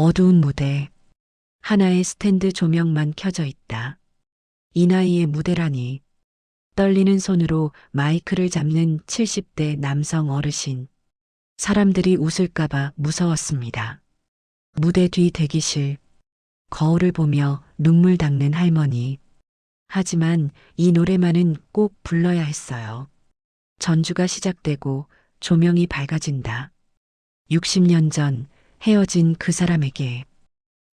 어두운 무대. 하나의 스탠드 조명만 켜져 있다. 이 나이의 무대라니. 떨리는 손으로 마이크를 잡는 70대 남성 어르신. 사람들이 웃을까봐 무서웠습니다. 무대 뒤 대기실. 거울을 보며 눈물 닦는 할머니. 하지만 이 노래만은 꼭 불러야 했어요. 전주가 시작되고 조명이 밝아진다. 60년 전 헤어진 그 사람에게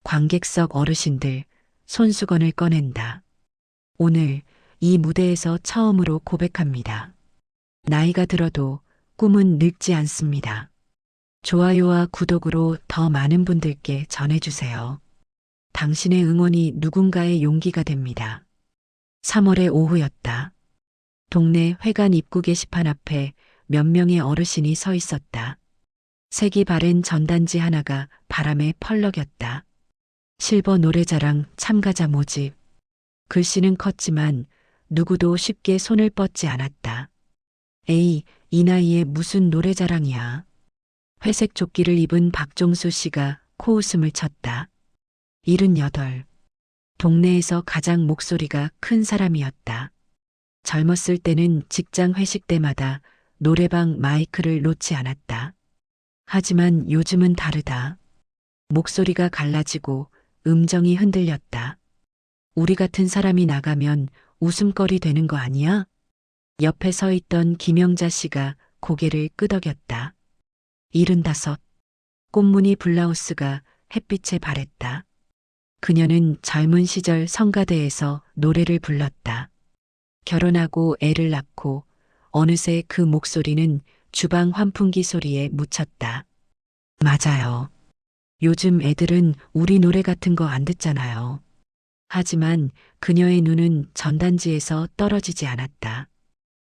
관객석 어르신들 손수건을 꺼낸다. 오늘 이 무대에서 처음으로 고백합니다. 나이가 들어도 꿈은 늙지 않습니다. 좋아요와 구독으로 더 많은 분들께 전해주세요. 당신의 응원이 누군가의 용기가 됩니다. 3월의 오후였다. 동네 회관 입구 게시판 앞에 몇 명의 어르신이 서 있었다. 색이 바랜 전단지 하나가 바람에 펄럭였다. 실버 노래자랑 참가자 모집. 글씨는 컸지만 누구도 쉽게 손을 뻗지 않았다. 에이, 이 나이에 무슨 노래자랑이야. 회색 조끼를 입은 박종수 씨가 코웃음을 쳤다. 78. 동네에서 가장 목소리가 큰 사람이었다. 젊었을 때는 직장 회식 때마다 노래방 마이크를 놓지 않았다. 하지만 요즘은 다르다. 목소리가 갈라지고 음정이 흔들렸다. 우리 같은 사람이 나가면 웃음거리 되는 거 아니야? 옆에 서 있던 김영자 씨가 고개를 끄덕였다. 75. 꽃무늬 블라우스가 햇빛에 바랬다. 그녀는 젊은 시절 성가대에서 노래를 불렀다. 결혼하고 애를 낳고 어느새 그 목소리는 주방 환풍기 소리에 묻혔다. 맞아요. 요즘 애들은 우리 노래 같은 거 안 듣잖아요. 하지만 그녀의 눈은 전단지에서 떨어지지 않았다.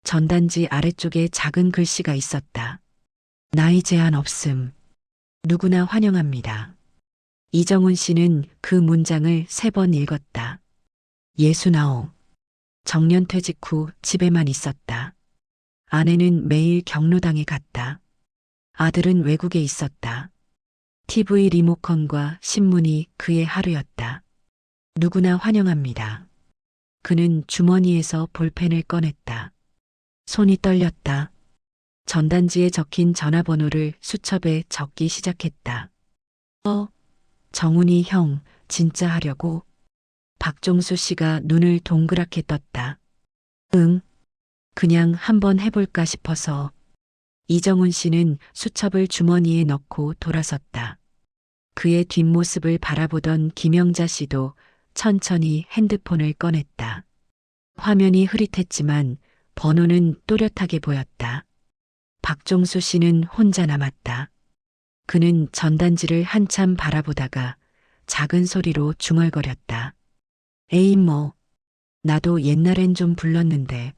전단지 아래쪽에 작은 글씨가 있었다. 나이 제한 없음. 누구나 환영합니다. 이정훈 씨는 그 문장을 3번 읽었다. 69. 정년퇴직 후 집에만 있었다. 아내는 매일 경로당에 갔다. 아들은 외국에 있었다. TV 리모컨과 신문이 그의 하루였다. 누구나 환영합니다. 그는 주머니에서 볼펜을 꺼냈다. 손이 떨렸다. 전단지에 적힌 전화번호를 수첩에 적기 시작했다. 정훈이 형, 진짜 하려고? 박종수 씨가 눈을 동그랗게 떴다. 응, 그냥 한번 해볼까 싶어서. 이정훈 씨는 수첩을 주머니에 넣고 돌아섰다. 그의 뒷모습을 바라보던 김영자 씨도 천천히 핸드폰을 꺼냈다. 화면이 흐릿했지만 번호는 또렷하게 보였다. 박종수 씨는 혼자 남았다. 그는 전단지를 한참 바라보다가 작은 소리로 중얼거렸다. 에이 뭐, 나도 옛날엔 좀 불렀는데.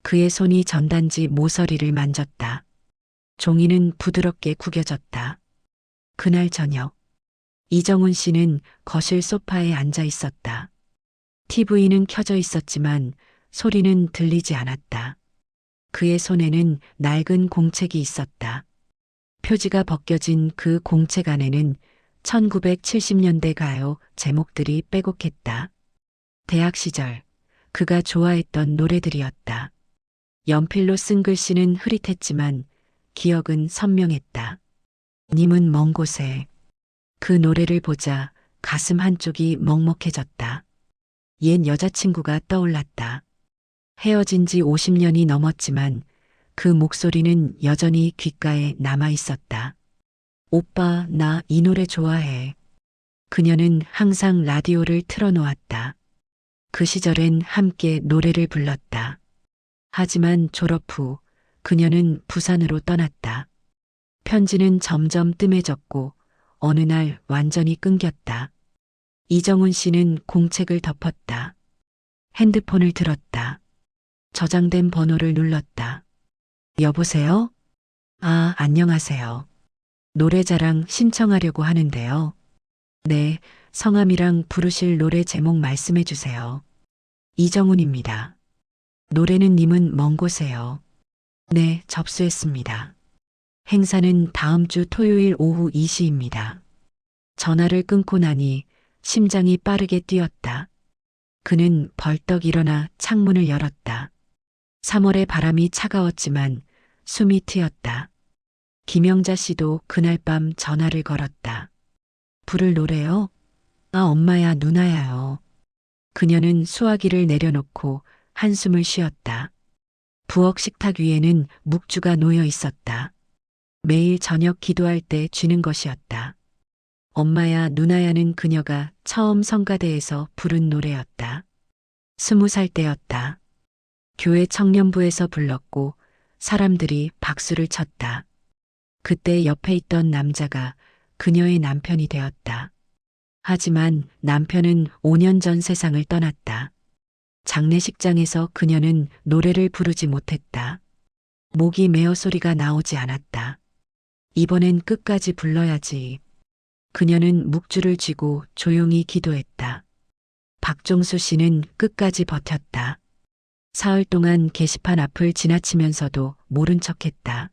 그의 손이 전단지 모서리를 만졌다. 종이는 부드럽게 구겨졌다. 그날 저녁, 이정훈 씨는 거실 소파에 앉아 있었다. TV는 켜져 있었지만 소리는 들리지 않았다. 그의 손에는 낡은 공책이 있었다. 표지가 벗겨진 그 공책 안에는 1970년대 가요 제목들이 빼곡했다. 대학 시절 그가 좋아했던 노래들이었다. 연필로 쓴 글씨는 흐릿했지만 기억은 선명했다. 님은 먼 곳에. 그 노래를 보자 가슴 한쪽이 먹먹해졌다. 옛 여자친구가 떠올랐다. 헤어진 지 50년이 넘었지만 그 목소리는 여전히 귓가에 남아 있었다. 오빠, 나 이 노래 좋아해. 그녀는 항상 라디오를 틀어놓았다. 그 시절엔 함께 노래를 불렀다. 하지만 졸업 후 그녀는 부산으로 떠났다. 편지는 점점 뜸해졌고 어느 날 완전히 끊겼다. 이정훈 씨는 공책을 덮었다. 핸드폰을 들었다. 저장된 번호를 눌렀다. 여보세요? 아, 안녕하세요. 노래자랑 신청하려고 하는데요. 네, 성함이랑 부르실 노래 제목 말씀해 주세요. 이정훈입니다. 노래는 님은 먼 곳에요. 네, 접수했습니다. 행사는 다음 주 토요일 오후 2시입니다. 전화를 끊고 나니 심장이 빠르게 뛰었다. 그는 벌떡 일어나 창문을 열었다. 3월의 바람이 차가웠지만 숨이 트였다. 김영자 씨도 그날 밤 전화를 걸었다. 부를 노래요? 아, 엄마야, 누나야요. 그녀는 수화기를 내려놓고 한숨을 쉬었다. 부엌 식탁 위에는 묵주가 놓여 있었다. 매일 저녁 기도할 때 쥐는 것이었다. 엄마야, 누나야는 그녀가 처음 성가대에서 부른 노래였다. 20살 때였다. 교회 청년부에서 불렀고 사람들이 박수를 쳤다. 그때 옆에 있던 남자가 그녀의 남편이 되었다. 하지만 남편은 5년 전 세상을 떠났다. 장례식장에서 그녀는 노래를 부르지 못했다. 목이 메어 소리가 나오지 않았다. 이번엔 끝까지 불러야지. 그녀는 묵주를 쥐고 조용히 기도했다. 박종수 씨는 끝까지 버텼다. 사흘 동안 게시판 앞을 지나치면서도 모른 척했다.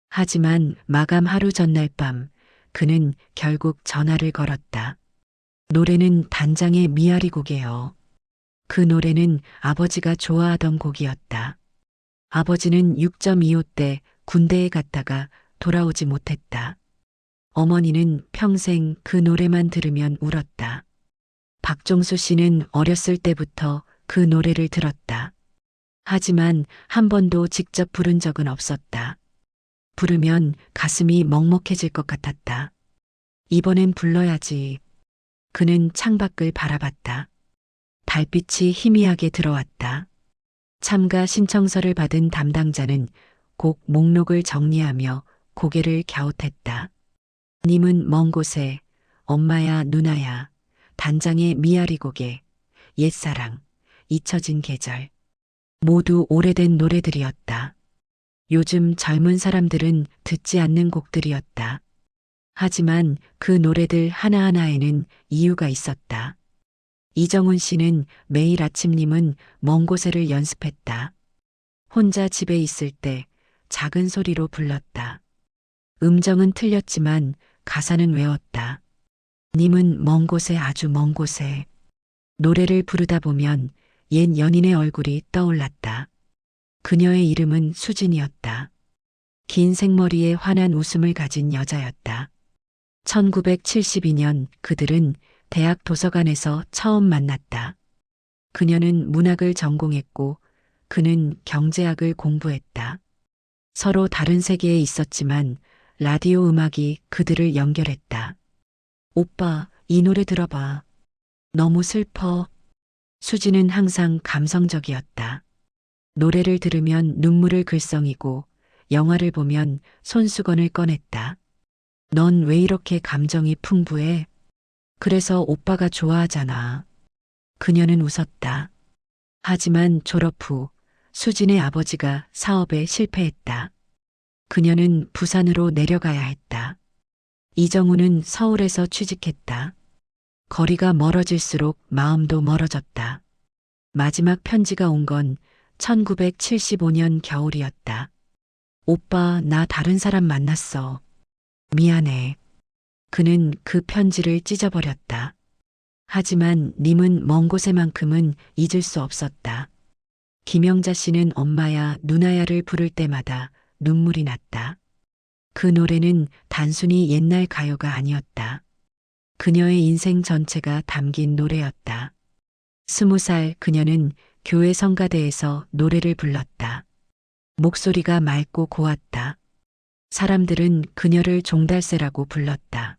하지만 마감 하루 전날 밤 그는 결국 전화를 걸었다. 노래는 단장의 미아리 곡이에요. 그 노래는 아버지가 좋아하던 곡이었다. 아버지는 6.25 때 군대에 갔다가 돌아오지 못했다. 어머니는 평생 그 노래만 들으면 울었다. 박종수 씨는 어렸을 때부터 그 노래를 들었다. 하지만 한 번도 직접 부른 적은 없었다. 부르면 가슴이 먹먹해질 것 같았다. 이번엔 불러야지. 그는 창밖을 바라봤다. 달빛이 희미하게 들어왔다. 참가 신청서를 받은 담당자는 곡 목록을 정리하며 고개를 갸웃했다. 님은 먼 곳에, 엄마야 누나야, 단장의 미아리 곡에, 옛사랑, 잊혀진 계절. 모두 오래된 노래들이었다. 요즘 젊은 사람들은 듣지 않는 곡들이었다. 하지만 그 노래들 하나하나에는 이유가 있었다. 이정훈 씨는 매일 아침님은 먼 곳에를 연습했다. 혼자 집에 있을 때 작은 소리로 불렀다. 음정은 틀렸지만 가사는 외웠다. 님은 먼 곳에 아주 먼 곳에. 노래를 부르다 보면 옛 연인의 얼굴이 떠올랐다. 그녀의 이름은 수진이었다. 긴 생머리에 환한 웃음을 가진 여자였다. 1972년 그들은 대학 도서관에서 처음 만났다. 그녀는 문학을 전공했고 그는 경제학을 공부했다. 서로 다른 세계에 있었지만 라디오 음악이 그들을 연결했다. 오빠, 이 노래 들어봐. 너무 슬퍼. 수지는 항상 감성적이었다. 노래를 들으면 눈물을 글썽이고 영화를 보면 손수건을 꺼냈다. 넌 왜 이렇게 감정이 풍부해? 그래서 오빠가 좋아하잖아. 그녀는 웃었다. 하지만 졸업 후 수진의 아버지가 사업에 실패했다. 그녀는 부산으로 내려가야 했다. 이정우는 서울에서 취직했다. 거리가 멀어질수록 마음도 멀어졌다. 마지막 편지가 온 건 1975년 겨울이었다. 오빠, 나 다른 사람 만났어. 미안해. 그는 그 편지를 찢어버렸다. 하지만 님은 먼 곳에만큼은 잊을 수 없었다. 김영자 씨는 엄마야, 누나야를 부를 때마다 눈물이 났다. 그 노래는 단순히 옛날 가요가 아니었다. 그녀의 인생 전체가 담긴 노래였다. 20살 그녀는 교회 성가대에서 노래를 불렀다. 목소리가 맑고 고왔다. 사람들은 그녀를 종달새라고 불렀다.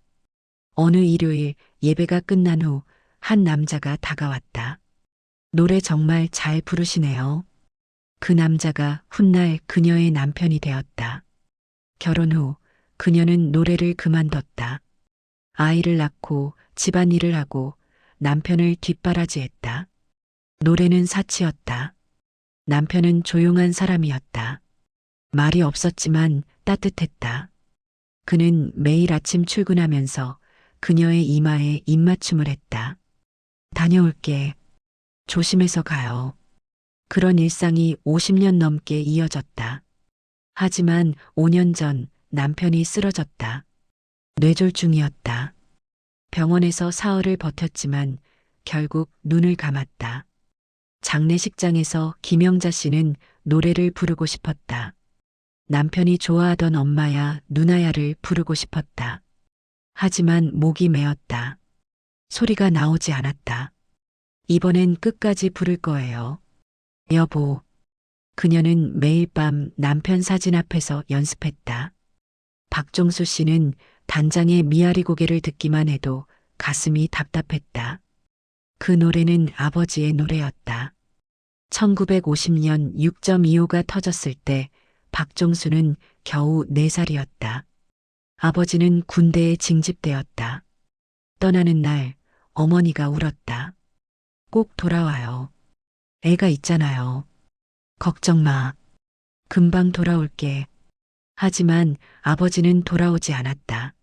어느 일요일 예배가 끝난 후 한 남자가 다가왔다. 노래 정말 잘 부르시네요. 그 남자가 훗날 그녀의 남편이 되었다. 결혼 후 그녀는 노래를 그만뒀다. 아이를 낳고 집안일을 하고 남편을 뒷바라지했다. 노래는 사치였다. 남편은 조용한 사람이었다. 말이 없었지만 따뜻했다. 그는 매일 아침 출근하면서 그녀의 이마에 입맞춤을 했다. 다녀올게. 조심해서 가요. 그런 일상이 50년 넘게 이어졌다. 하지만 5년 전 남편이 쓰러졌다. 뇌졸중이었다. 병원에서 사흘을 버텼지만 결국 눈을 감았다. 장례식장에서 김영자 씨는 노래를 부르고 싶었다. 남편이 좋아하던 엄마야 누나야를 부르고 싶었다. 하지만 목이 메었다. 소리가 나오지 않았다. 이번엔 끝까지 부를 거예요. 여보. 그녀는 매일 밤 남편 사진 앞에서 연습했다. 박종수 씨는 단장의 미아리 고개를 듣기만 해도 가슴이 답답했다. 그 노래는 아버지의 노래였다. 1950년 6.25가 터졌을 때 박종수는 겨우 4살이었다. 아버지는 군대에 징집되었다. 떠나는 날 어머니가 울었다. 꼭 돌아와요. 애가 있잖아요. 걱정 마. 금방 돌아올게. 하지만 아버지는 돌아오지 않았다.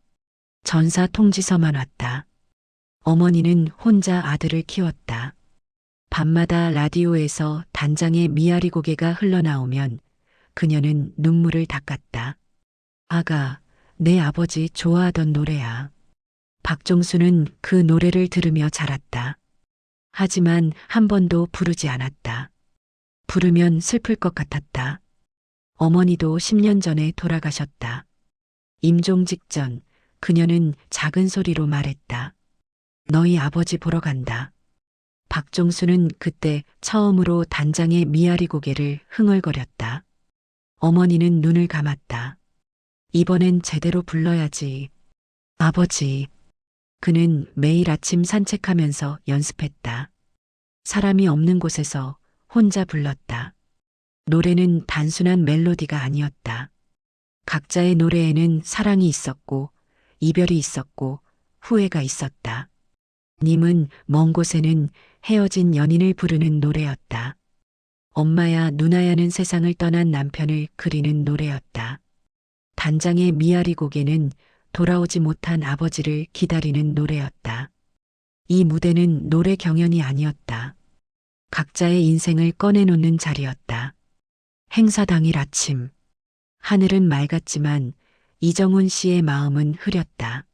전사 통지서만 왔다. 어머니는 혼자 아들을 키웠다. 밤마다 라디오에서 단장의 미아리 고개가 흘러나오면 그녀는 눈물을 닦았다. 아가, 내 아버지 좋아하던 노래야. 박종수는 그 노래를 들으며 자랐다. 하지만 한 번도 부르지 않았다. 부르면 슬플 것 같았다. 어머니도 10년 전에 돌아가셨다. 임종 직전 그녀는 작은 소리로 말했다. 너희 아버지 보러 간다. 박종수는 그때 처음으로 단장의 미아리 고개를 흥얼거렸다. 어머니는 눈을 감았다. 이번엔 제대로 불러야지. 아버지. 그는 매일 아침 산책하면서 연습했다. 사람이 없는 곳에서 혼자 불렀다. 노래는 단순한 멜로디가 아니었다. 각자의 노래에는 사랑이 있었고, 이별이 있었고, 후회가 있었다. 님은 먼 곳에는 헤어진 연인을 부르는 노래였다. 엄마야 누나야는 세상을 떠난 남편을 그리는 노래였다. 단장의 미아리 고개는 돌아오지 못한 아버지를 기다리는 노래였다. 이 무대는 노래 경연이 아니었다. 각자의 인생을 꺼내놓는 자리였다. 행사 당일 아침. 하늘은 맑았지만 이정훈 씨의 마음은 흐렸다.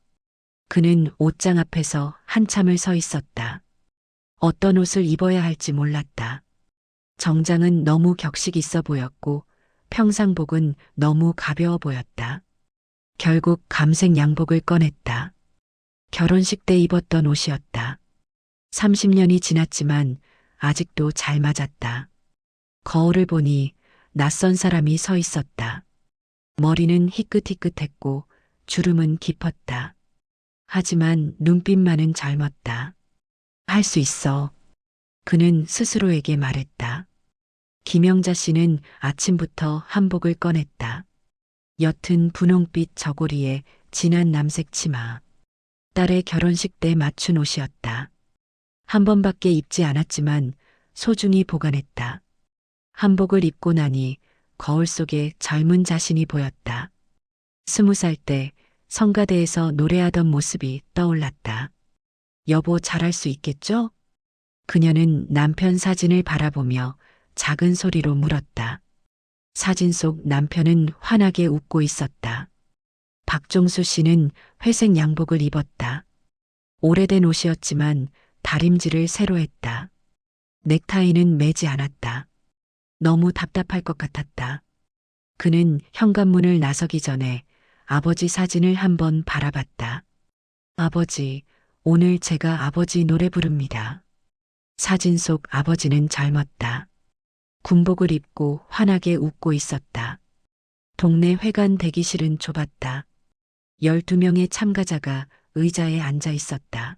그는 옷장 앞에서 한참을 서 있었다. 어떤 옷을 입어야 할지 몰랐다. 정장은 너무 격식 있어 보였고 평상복은 너무 가벼워 보였다. 결국 감색 양복을 꺼냈다. 결혼식 때 입었던 옷이었다. 30년이 지났지만 아직도 잘 맞았다. 거울을 보니 낯선 사람이 서 있었다. 머리는 희끗희끗했고 주름은 깊었다. 하지만 눈빛만은 젊었다. 할 수 있어. 그는 스스로에게 말했다. 김영자 씨는 아침부터 한복을 꺼냈다. 옅은 분홍빛 저고리에 진한 남색 치마. 딸의 결혼식 때 맞춘 옷이었다. 한 번밖에 입지 않았지만 소중히 보관했다. 한복을 입고 나니 거울 속에 젊은 자신이 보였다. 20살 때 성가대에서 노래하던 모습이 떠올랐다. 여보 잘할 수 있겠죠? 그녀는 남편 사진을 바라보며 작은 소리로 물었다. 사진 속 남편은 환하게 웃고 있었다. 박종수 씨는 회색 양복을 입었다. 오래된 옷이었지만 다림질을 새로 했다. 넥타이는 매지 않았다. 너무 답답할 것 같았다. 그는 현관문을 나서기 전에 아버지 사진을 한번 바라봤다. 아버지, 오늘 제가 아버지 노래 부릅니다. 사진 속 아버지는 젊었다. 군복을 입고 환하게 웃고 있었다. 동네 회관 대기실은 좁았다. 12명의 참가자가 의자에 앉아 있었다.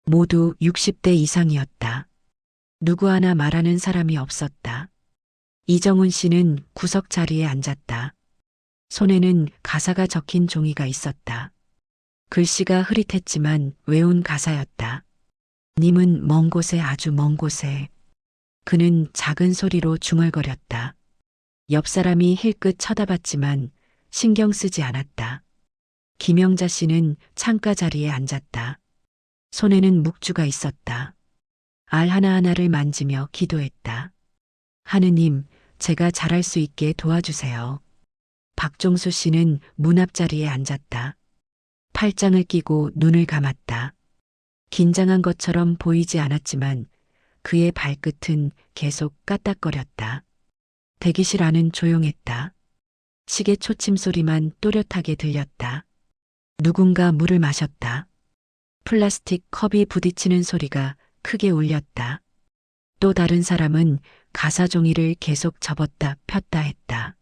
모두 60대 이상이었다. 누구 하나 말하는 사람이 없었다. 이정훈 씨는 구석 자리에 앉았다. 손에는 가사가 적힌 종이가 있었다. 글씨가 흐릿했지만 외운 가사였다. 님은 먼 곳에 아주 먼 곳에. 그는 작은 소리로 중얼거렸다. 옆 사람이 힐끗 쳐다봤지만 신경 쓰지 않았다. 김영자 씨는 창가 자리에 앉았다. 손에는 묵주가 있었다. 알 하나하나를 만지며 기도했다. 하느님, 제가 잘할 수 있게 도와주세요. 박종수 씨는 문 앞자리에 앉았다. 팔짱을 끼고 눈을 감았다. 긴장한 것처럼 보이지 않았지만 그의 발끝은 계속 까딱거렸다. 대기실 안은 조용했다. 시계 초침 소리만 또렷하게 들렸다. 누군가 물을 마셨다. 플라스틱 컵이 부딪히는 소리가 크게 울렸다. 또 다른 사람은 가사 종이를 계속 접었다 폈다 했다.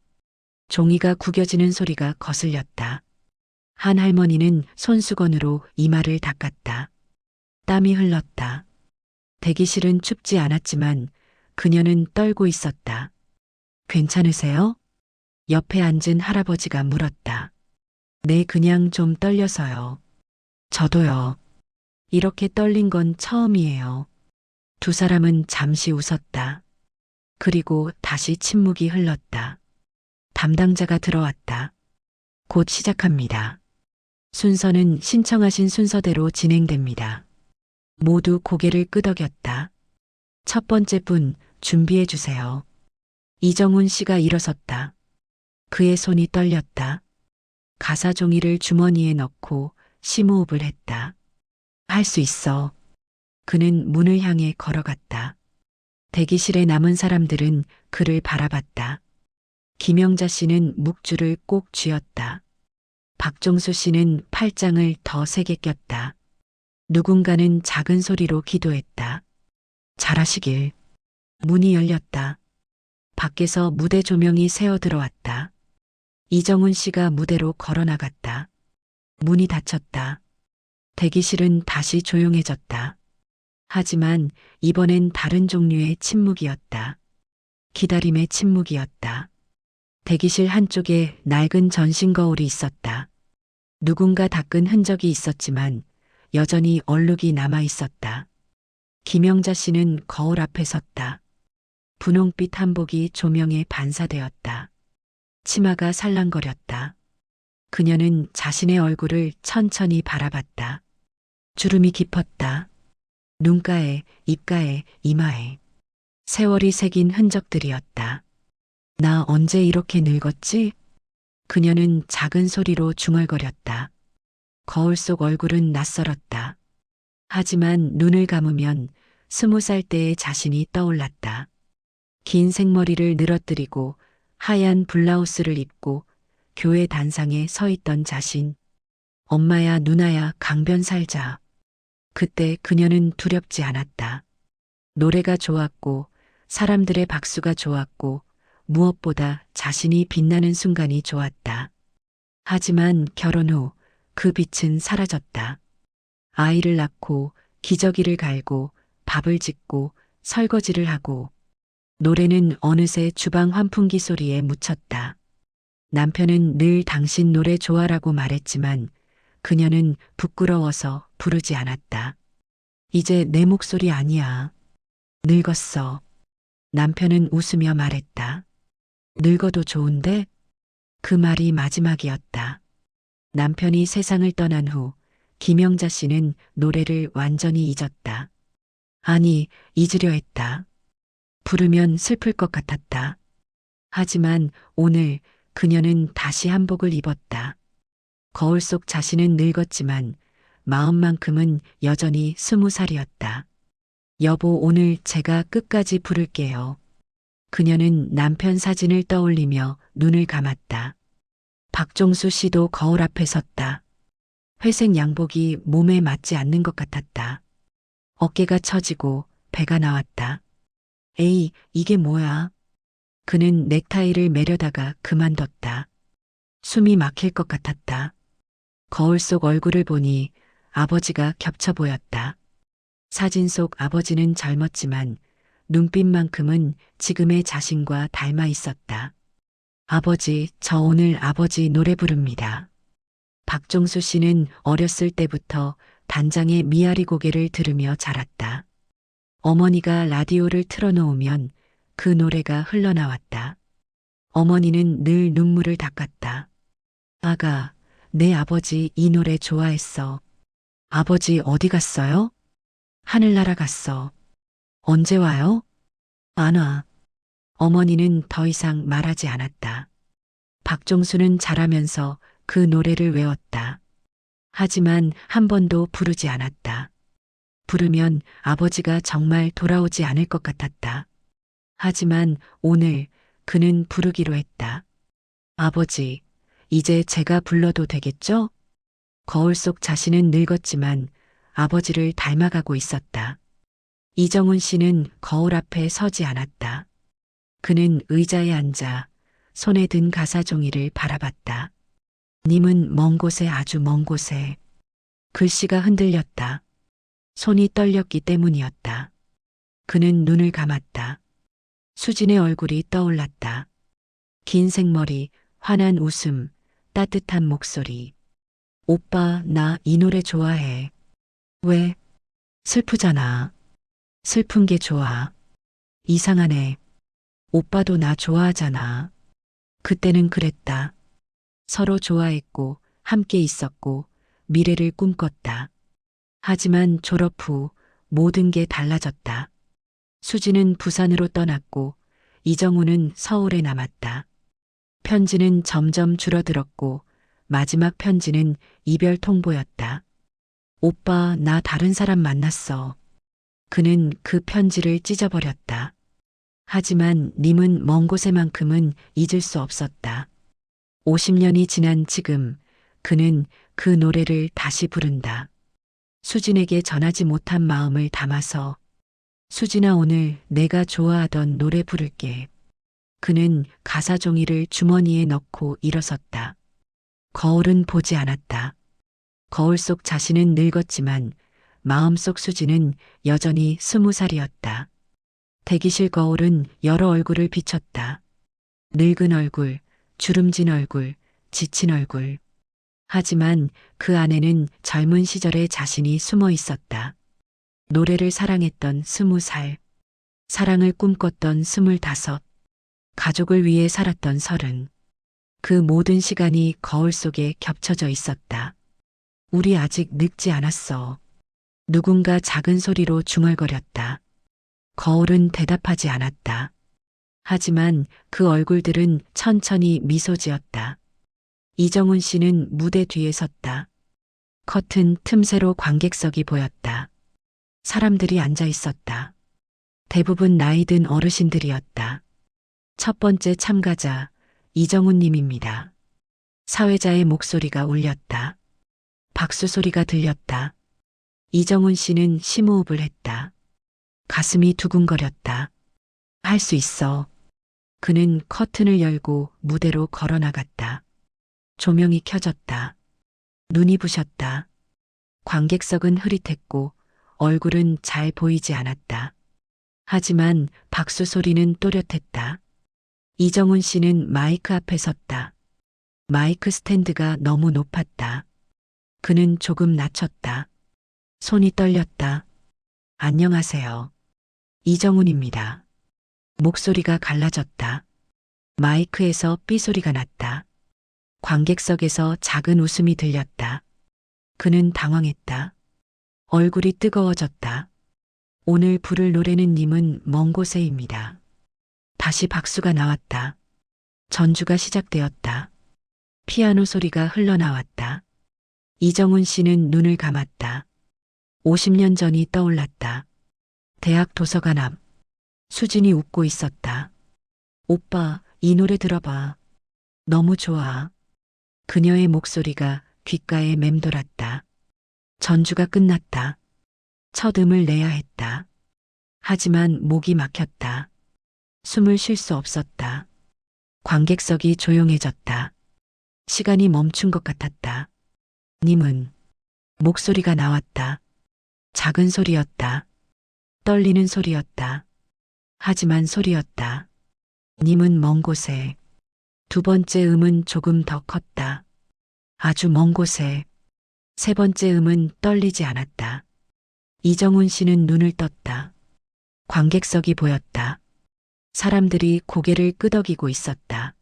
종이가 구겨지는 소리가 거슬렸다. 한 할머니는 손수건으로 이마를 닦았다. 땀이 흘렀다. 대기실은 춥지 않았지만 그녀는 떨고 있었다. 괜찮으세요? 옆에 앉은 할아버지가 물었다. 네, 그냥 좀 떨려서요. 저도요. 이렇게 떨린 건 처음이에요. 두 사람은 잠시 웃었다. 그리고 다시 침묵이 흘렀다. 담당자가 들어왔다. 곧 시작합니다. 순서는 신청하신 순서대로 진행됩니다. 모두 고개를 끄덕였다. 첫 번째 분 준비해 주세요. 이정훈 씨가 일어섰다. 그의 손이 떨렸다. 가사 종이를 주머니에 넣고 심호흡을 했다. 할 수 있어. 그는 문을 향해 걸어갔다. 대기실에 남은 사람들은 그를 바라봤다. 김영자 씨는 묵주를 꼭 쥐었다. 박종수 씨는 팔짱을 더 세게 꼈다. 누군가는 작은 소리로 기도했다. 잘하시길. 문이 열렸다. 밖에서 무대 조명이 새어 들어왔다. 이정훈 씨가 무대로 걸어 나갔다. 문이 닫혔다. 대기실은 다시 조용해졌다. 하지만 이번엔 다른 종류의 침묵이었다. 기다림의 침묵이었다. 대기실 한쪽에 낡은 전신 거울이 있었다. 누군가 닦은 흔적이 있었지만 여전히 얼룩이 남아 있었다. 김영자 씨는 거울 앞에 섰다. 분홍빛 한복이 조명에 반사되었다. 치마가 살랑거렸다. 그녀는 자신의 얼굴을 천천히 바라봤다. 주름이 깊었다. 눈가에, 입가에, 이마에. 세월이 새긴 흔적들이었다. 나 언제 이렇게 늙었지? 그녀는 작은 소리로 중얼거렸다. 거울 속 얼굴은 낯설었다. 하지만 눈을 감으면 20살 때의 자신이 떠올랐다. 긴 생머리를 늘어뜨리고 하얀 블라우스를 입고 교회 단상에 서 있던 자신. 엄마야, 누나야, 강변 살자. 그때 그녀는 두렵지 않았다. 노래가 좋았고 사람들의 박수가 좋았고 무엇보다 자신이 빛나는 순간이 좋았다. 하지만 결혼 후 그 빛은 사라졌다. 아이를 낳고 기저귀를 갈고 밥을 짓고 설거지를 하고 노래는 어느새 주방 환풍기 소리에 묻혔다. 남편은 늘 당신 노래 좋아라고 말했지만 그녀는 부끄러워서 부르지 않았다. 이제 내 목소리 아니야. 늙었어. 남편은 웃으며 말했다. 늙어도 좋은데? 그 말이 마지막이었다. 남편이 세상을 떠난 후 김영자 씨는 노래를 완전히 잊었다. 아니, 잊으려 했다. 부르면 슬플 것 같았다. 하지만 오늘 그녀는 다시 한복을 입었다. 거울 속 자신은 늙었지만 마음만큼은 여전히 20살이었다. 여보, 오늘 제가 끝까지 부를게요. 그녀는 남편 사진을 떠올리며 눈을 감았다. 박종수 씨도 거울 앞에 섰다. 회색 양복이 몸에 맞지 않는 것 같았다. 어깨가 처지고 배가 나왔다. 에이, 이게 뭐야? 그는 넥타이를 매려다가 그만뒀다. 숨이 막힐 것 같았다. 거울 속 얼굴을 보니 아버지가 겹쳐 보였다. 사진 속 아버지는 젊었지만 눈빛만큼은 지금의 자신과 닮아 있었다. 아버지, 저 오늘 아버지 노래 부릅니다. 박종수 씨는 어렸을 때부터 단장의 미아리 고개를 들으며 자랐다. 어머니가 라디오를 틀어놓으면 그 노래가 흘러나왔다. 어머니는 늘 눈물을 닦았다. 아가, 내 아버지 이 노래 좋아했어. 아버지 어디 갔어요? 하늘나라 갔어. 언제 와요? 안 와. 어머니는 더 이상 말하지 않았다. 박종수는 자라면서 그 노래를 외웠다. 하지만 한 번도 부르지 않았다. 부르면 아버지가 정말 돌아오지 않을 것 같았다. 하지만 오늘 그는 부르기로 했다. 아버지, 이제 제가 불러도 되겠죠? 거울 속 자신은 늙었지만 아버지를 닮아가고 있었다. 이정훈 씨는 거울 앞에 서지 않았다. 그는 의자에 앉아 손에 든 가사 종이를 바라봤다. 님은 먼 곳에 아주 먼 곳에. 글씨가 흔들렸다. 손이 떨렸기 때문이었다. 그는 눈을 감았다. 수진의 얼굴이 떠올랐다. 긴 생머리, 환한 웃음, 따뜻한 목소리. 오빠, 나 이 노래 좋아해. 왜? 슬프잖아. 슬픈 게 좋아. 이상하네. 오빠도 나 좋아하잖아. 그때는 그랬다. 서로 좋아했고, 함께 있었고, 미래를 꿈꿨다. 하지만 졸업 후 모든 게 달라졌다. 수지는 부산으로 떠났고, 이정우는 서울에 남았다. 편지는 점점 줄어들었고, 마지막 편지는 이별 통보였다. 오빠, 나 다른 사람 만났어. 그는 그 편지를 찢어버렸다. 하지만 님은 먼 곳에만큼은 잊을 수 없었다. 50년이 지난 지금 그는 그 노래를 다시 부른다. 수진에게 전하지 못한 마음을 담아서 수진아 오늘 내가 좋아하던 노래 부를게. 그는 가사 종이를 주머니에 넣고 일어섰다. 거울은 보지 않았다. 거울 속 자신은 늙었지만 마음속 수진은 여전히 20살이었다. 대기실 거울은 여러 얼굴을 비췄다. 늙은 얼굴, 주름진 얼굴, 지친 얼굴. 하지만 그 안에는 젊은 시절의 자신이 숨어 있었다. 노래를 사랑했던 20살, 사랑을 꿈꿨던 25, 가족을 위해 살았던 30. 그 모든 시간이 거울 속에 겹쳐져 있었다. 우리 아직 늙지 않았어. 누군가 작은 소리로 중얼거렸다. 거울은 대답하지 않았다. 하지만 그 얼굴들은 천천히 미소 지었다. 이정훈 씨는 무대 뒤에 섰다. 커튼 틈새로 관객석이 보였다. 사람들이 앉아 있었다. 대부분 나이 든 어르신들이었다. 첫 번째 참가자, 이정훈 님입니다. 사회자의 목소리가 울렸다. 박수 소리가 들렸다. 이정훈 씨는 심호흡을 했다. 가슴이 두근거렸다. 할 수 있어. 그는 커튼을 열고 무대로 걸어 나갔다. 조명이 켜졌다. 눈이 부셨다. 관객석은 흐릿했고 얼굴은 잘 보이지 않았다. 하지만 박수 소리는 또렷했다. 이정훈 씨는 마이크 앞에 섰다. 마이크 스탠드가 너무 높았다. 그는 조금 낮췄다. 손이 떨렸다. 안녕하세요. 이정훈입니다. 목소리가 갈라졌다. 마이크에서 삐소리가 났다. 관객석에서 작은 웃음이 들렸다. 그는 당황했다. 얼굴이 뜨거워졌다. 오늘 부를 노래는 님은 먼 곳에입니다. 다시 박수가 나왔다. 전주가 시작되었다. 피아노 소리가 흘러나왔다. 이정훈 씨는 눈을 감았다. 50년 전이 떠올랐다. 대학 도서관 앞. 수진이 웃고 있었다. 오빠, 이 노래 들어봐. 너무 좋아. 그녀의 목소리가 귓가에 맴돌았다. 전주가 끝났다. 첫 음을 내야 했다. 하지만 목이 막혔다. 숨을 쉴 수 없었다. 관객석이 조용해졌다. 시간이 멈춘 것 같았다. 님은 목소리가 나왔다. 작은 소리였다. 떨리는 소리였다. 하지만 소리였다. 님은 먼 곳에. 두 번째 음은 조금 더 컸다. 아주 먼 곳에. 세 번째 음은 떨리지 않았다. 이정훈 씨는 눈을 떴다. 관객석이 보였다. 사람들이 고개를 끄덕이고 있었다.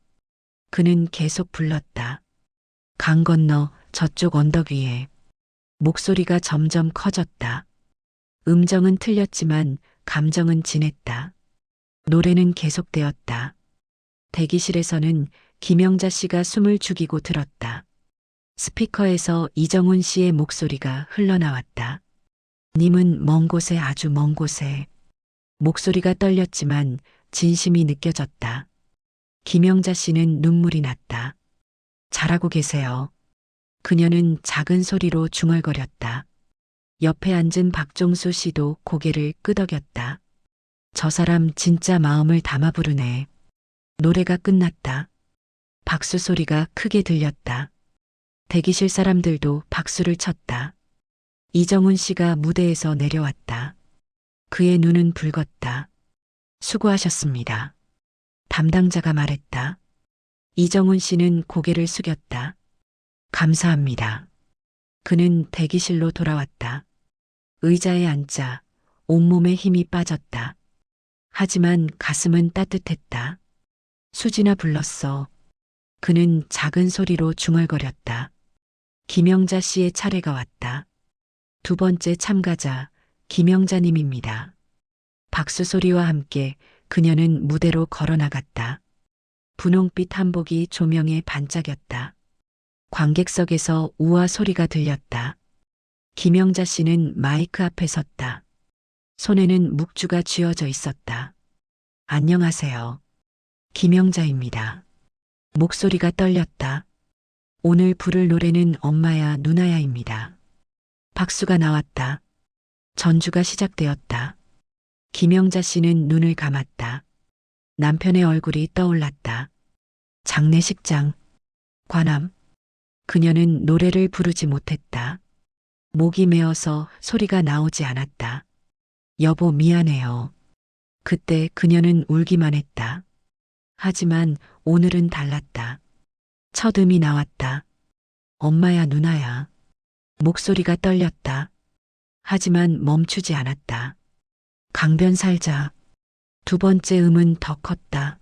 그는 계속 불렀다. 강 건너 저쪽 언덕 위에. 목소리가 점점 커졌다. 음정은 틀렸지만 감정은 진했다. 노래는 계속되었다. 대기실에서는 김영자 씨가 숨을 죽이고 들었다. 스피커에서 이정훈 씨의 목소리가 흘러나왔다. 님은 먼 곳에 아주 먼 곳에. 목소리가 떨렸지만 진심이 느껴졌다. 김영자 씨는 눈물이 났다. 잘하고 계세요. 그녀는 작은 소리로 중얼거렸다. 옆에 앉은 박종수 씨도 고개를 끄덕였다. 저 사람 진짜 마음을 담아 부르네. 노래가 끝났다. 박수 소리가 크게 들렸다. 대기실 사람들도 박수를 쳤다. 이정훈 씨가 무대에서 내려왔다. 그의 눈은 붉었다. 수고하셨습니다. 담당자가 말했다. 이정훈 씨는 고개를 숙였다. 감사합니다. 그는 대기실로 돌아왔다. 의자에 앉자 온몸에 힘이 빠졌다. 하지만 가슴은 따뜻했다. 수진아 불렀어. 그는 작은 소리로 중얼거렸다. 김영자 씨의 차례가 왔다. 두 번째 참가자 김영자님입니다. 박수 소리와 함께 그녀는 무대로 걸어 나갔다. 분홍빛 한복이 조명에 반짝였다. 관객석에서 우아 소리가 들렸다. 김영자 씨는 마이크 앞에 섰다. 손에는 묵주가 쥐어져 있었다. 안녕하세요. 김영자입니다. 목소리가 떨렸다. 오늘 부를 노래는 엄마야 누나야입니다. 박수가 나왔다. 전주가 시작되었다. 김영자 씨는 눈을 감았다. 남편의 얼굴이 떠올랐다. 장례식장, 관함. 그녀는 노래를 부르지 못했다. 목이 메어서 소리가 나오지 않았다. 여보 미안해요. 그때 그녀는 울기만 했다. 하지만 오늘은 달랐다. 첫 음이 나왔다. 엄마야 누나야. 목소리가 떨렸다. 하지만 멈추지 않았다. 강변 살자. 두 번째 음은 더 컸다.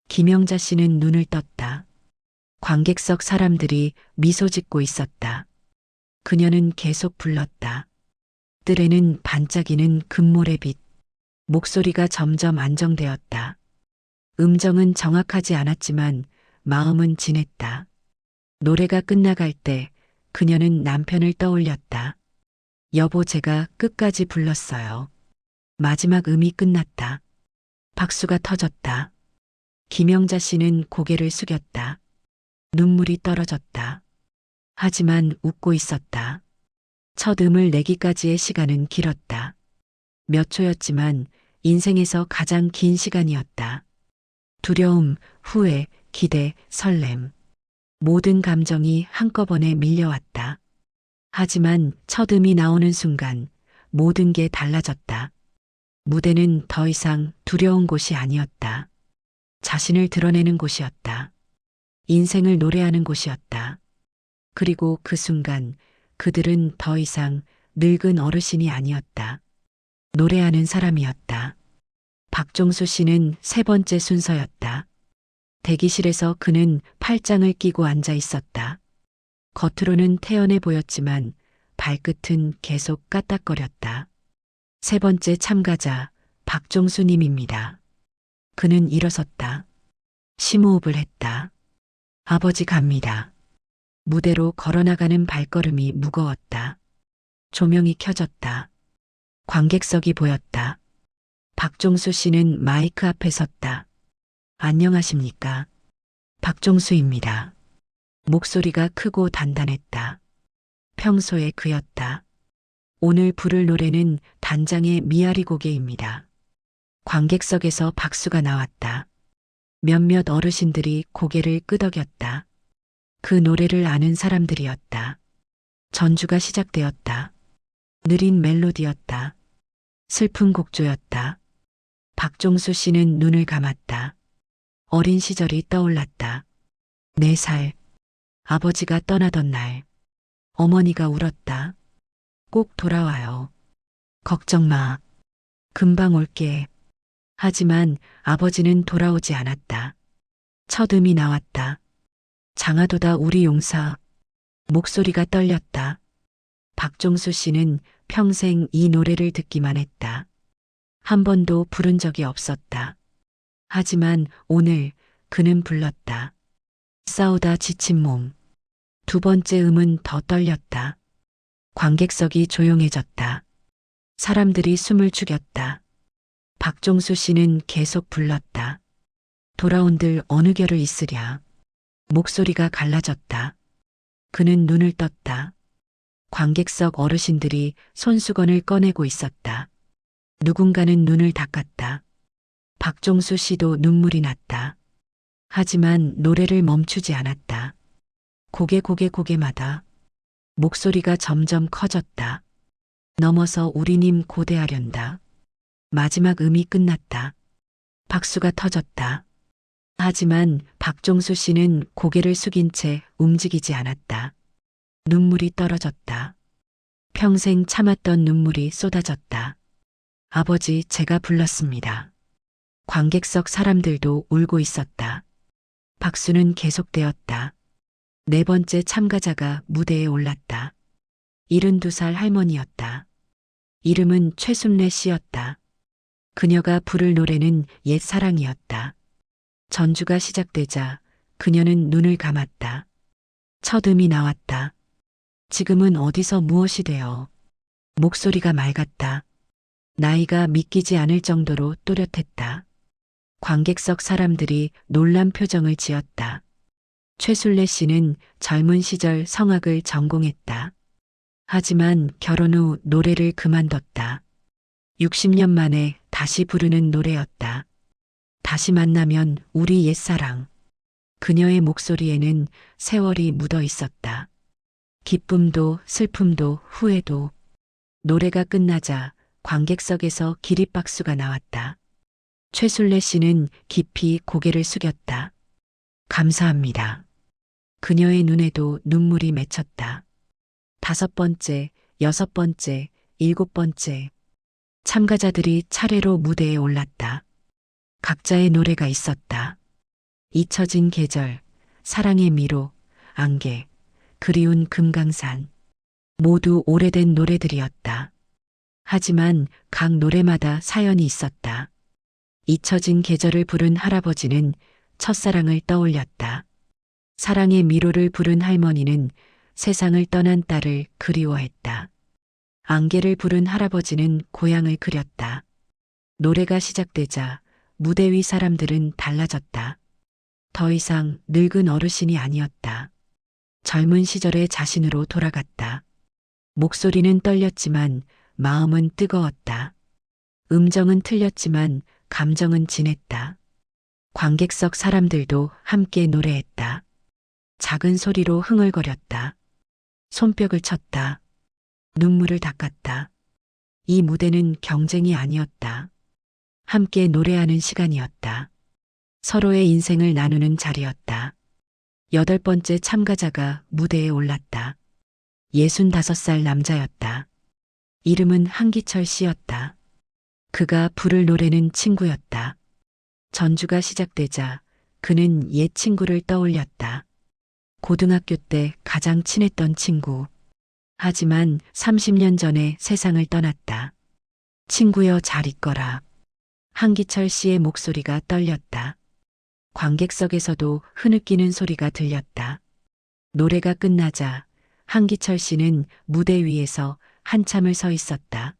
김영자 씨는 눈을 떴다. 관객석 사람들이 미소 짓고 있었다. 그녀는 계속 불렀다. 뜰에는 반짝이는 금모래빛. 목소리가 점점 안정되었다. 음정은 정확하지 않았지만 마음은 진했다. 노래가 끝나갈 때 그녀는 남편을 떠올렸다. 여보 제가 끝까지 불렀어요. 마지막 음이 끝났다. 박수가 터졌다. 김영자 씨는 고개를 숙였다. 눈물이 떨어졌다. 하지만 웃고 있었다. 첫 음을 내기까지의 시간은 길었다. 몇 초였지만 인생에서 가장 긴 시간이었다. 두려움, 후회, 기대, 설렘. 모든 감정이 한꺼번에 밀려왔다. 하지만 첫 음이 나오는 순간 모든 게 달라졌다. 무대는 더 이상 두려운 곳이 아니었다. 자신을 드러내는 곳이었다. 인생을 노래하는 곳이었다. 그리고 그 순간 그들은 더 이상 늙은 어르신이 아니었다. 노래하는 사람이었다. 박종수 씨는 세 번째 순서였다. 대기실에서 그는 팔짱을 끼고 앉아 있었다. 겉으로는 태연해 보였지만 발끝은 계속 까딱거렸다. 세 번째 참가자 박종수님입니다. 그는 일어섰다. 심호흡을 했다. 아버지 갑니다. 무대로 걸어나가는 발걸음이 무거웠다. 조명이 켜졌다. 관객석이 보였다. 박종수 씨는 마이크 앞에 섰다. 안녕하십니까. 박종수입니다. 목소리가 크고 단단했다. 평소의 그였다. 오늘 부를 노래는 단장의 미아리 고개입니다. 관객석에서 박수가 나왔다. 몇몇 어르신들이 고개를 끄덕였다. 그 노래를 아는 사람들이었다. 전주가 시작되었다. 느린 멜로디였다. 슬픈 곡조였다. 박종수 씨는 눈을 감았다. 어린 시절이 떠올랐다. 4살. 아버지가 떠나던 날. 어머니가 울었다. 꼭 돌아와요. 걱정 마. 금방 올게. 하지만 아버지는 돌아오지 않았다. 첫 음이 나왔다. 장하도다 우리 용사. 목소리가 떨렸다. 박종수 씨는 평생 이 노래를 듣기만 했다. 한 번도 부른 적이 없었다. 하지만 오늘 그는 불렀다. 싸우다 지친 몸. 두 번째 음은 더 떨렸다. 관객석이 조용해졌다. 사람들이 숨을 죽였다. 박종수 씨는 계속 불렀다. 돌아온들 어느 결을 있으랴. 목소리가 갈라졌다. 그는 눈을 떴다. 관객석 어르신들이 손수건을 꺼내고 있었다. 누군가는 눈을 닦았다. 박종수 씨도 눈물이 났다. 하지만 노래를 멈추지 않았다. 고개마다 목소리가 점점 커졌다. 넘어서 우리님 고대하련다. 마지막 음이 끝났다. 박수가 터졌다. 하지만 박종수 씨는 고개를 숙인 채 움직이지 않았다. 눈물이 떨어졌다. 평생 참았던 눈물이 쏟아졌다. 아버지, 제가 불렀습니다. 관객석 사람들도 울고 있었다. 박수는 계속되었다. 네 번째 참가자가 무대에 올랐다. 72살 할머니였다. 이름은 최순례 씨였다. 그녀가 부를 노래는 옛 사랑이었다. 전주가 시작되자 그녀는 눈을 감았다. 첫 음이 나왔다. 지금은 어디서 무엇이 되어. 목소리가 맑았다. 나이가 믿기지 않을 정도로 또렷했다. 관객석 사람들이 놀란 표정을 지었다. 최순례 씨는 젊은 시절 성악을 전공했다. 하지만 결혼 후 노래를 그만뒀다. 60년 만에 다시 부르는 노래였다. 다시 만나면 우리 옛사랑. 그녀의 목소리에는 세월이 묻어 있었다. 기쁨도 슬픔도 후회도. 노래가 끝나자 관객석에서 기립박수가 나왔다. 최순례 씨는 깊이 고개를 숙였다. 감사합니다. 그녀의 눈에도 눈물이 맺혔다. 5번째, 6번째, 7번째. 참가자들이 차례로 무대에 올랐다. 각자의 노래가 있었다. 잊혀진 계절, 사랑의 미로, 안개, 그리운 금강산. 모두 오래된 노래들이었다. 하지만 각 노래마다 사연이 있었다. 잊혀진 계절을 부른 할아버지는 첫사랑을 떠올렸다. 사랑의 미로를 부른 할머니는 세상을 떠난 딸을 그리워했다. 안개를 부른 할아버지는 고향을 그렸다. 노래가 시작되자 무대 위 사람들은 달라졌다. 더 이상 늙은 어르신이 아니었다. 젊은 시절의 자신으로 돌아갔다. 목소리는 떨렸지만 마음은 뜨거웠다. 음정은 틀렸지만 감정은 진했다. 관객석 사람들도 함께 노래했다. 작은 소리로 흥얼거렸다. 손뼉을 쳤다. 눈물을 닦았다. 이 무대는 경쟁이 아니었다. 함께 노래하는 시간이었다. 서로의 인생을 나누는 자리였다. 8번째 참가자가 무대에 올랐다. 65살 남자였다. 이름은 한기철 씨였다. 그가 부를 노래는 친구였다. 전주가 시작되자 그는 옛 친구를 떠올렸다. 고등학교 때 가장 친했던 친구. 하지만 30년 전에 세상을 떠났다. 친구여 잘 있거라. 한기철 씨의 목소리가 떨렸다. 관객석에서도 흐느끼는 소리가 들렸다. 노래가 끝나자 한기철 씨는 무대 위에서 한참을 서 있었다.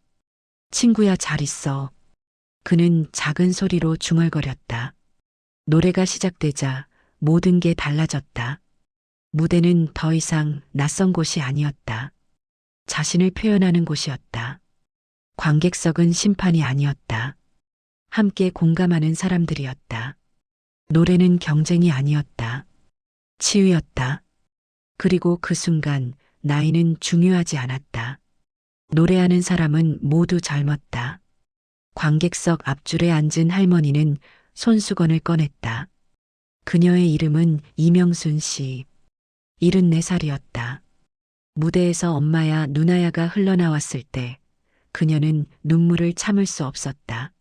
친구야 잘 있어. 그는 작은 소리로 중얼거렸다. 노래가 시작되자 모든 게 달라졌다. 무대는 더 이상 낯선 곳이 아니었다. 자신을 표현하는 곳이었다. 관객석은 심판이 아니었다. 함께 공감하는 사람들이었다. 노래는 경쟁이 아니었다. 치유였다. 그리고 그 순간 나이는 중요하지 않았다. 노래하는 사람은 모두 젊었다. 관객석 앞줄에 앉은 할머니는 손수건을 꺼냈다. 그녀의 이름은 이명순 씨. 74살이었다. 무대에서 엄마야 누나야가 흘러나왔을 때 그녀는 눈물을 참을 수 없었다.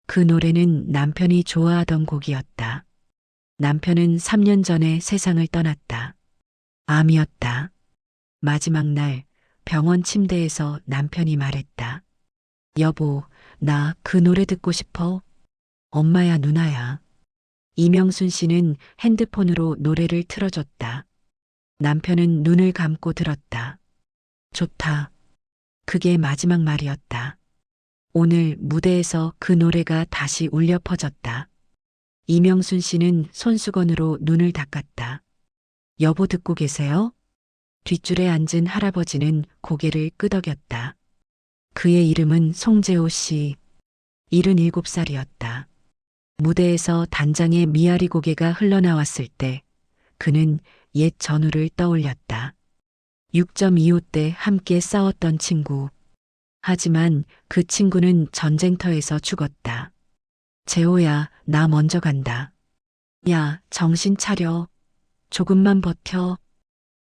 그 노래는 남편이 좋아하던 곡이었다. 남편은 3년 전에 세상을 떠났다. 암이었다. 마지막 날 병원 침대에서 남편이 말했다. 여보, 나 그 노래 듣고 싶어. 엄마야 누나야. 이명순 씨는 핸드폰으로 노래를 틀어줬다. 남편은 눈을 감고 들었다. 좋다. 그게 마지막 말이었다. 오늘 무대에서 그 노래가 다시 울려 퍼졌다. 이명순 씨는 손수건으로 눈을 닦았다. 여보 듣고 계세요? 뒷줄에 앉은 할아버지는 고개를 끄덕였다. 그의 이름은 송재호 씨, 77살이었다. 무대에서 단장의 미아리 고개가 흘러나왔을 때 그는 옛 전우를 떠올렸다. 6.25 때 함께 싸웠던 친구. 하지만 그 친구는 전쟁터에서 죽었다. 재호야, 나 먼저 간다. 야, 정신 차려. 조금만 버텨.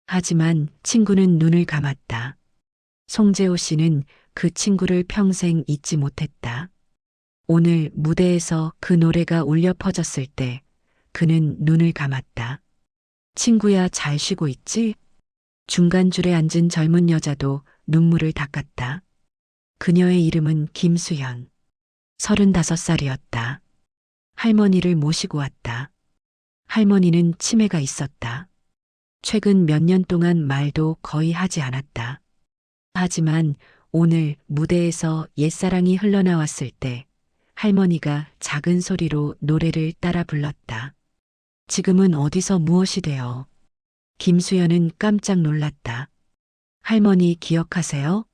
하지만 친구는 눈을 감았다. 송재호 씨는 그 친구를 평생 잊지 못했다. 오늘 무대에서 그 노래가 울려 퍼졌을 때 그는 눈을 감았다. 친구야, 잘 쉬고 있지? 중간줄에 앉은 젊은 여자도 눈물을 닦았다. 그녀의 이름은 김수현. 35살이었다. 할머니를 모시고 왔다. 할머니는 치매가 있었다. 최근 몇 년 동안 말도 거의 하지 않았다. 하지만 오늘 무대에서 옛사랑이 흘러나왔을 때 할머니가 작은 소리로 노래를 따라 불렀다. 지금은 어디서 무엇이 되어? 김수연은 깜짝 놀랐다. 할머니 기억하세요?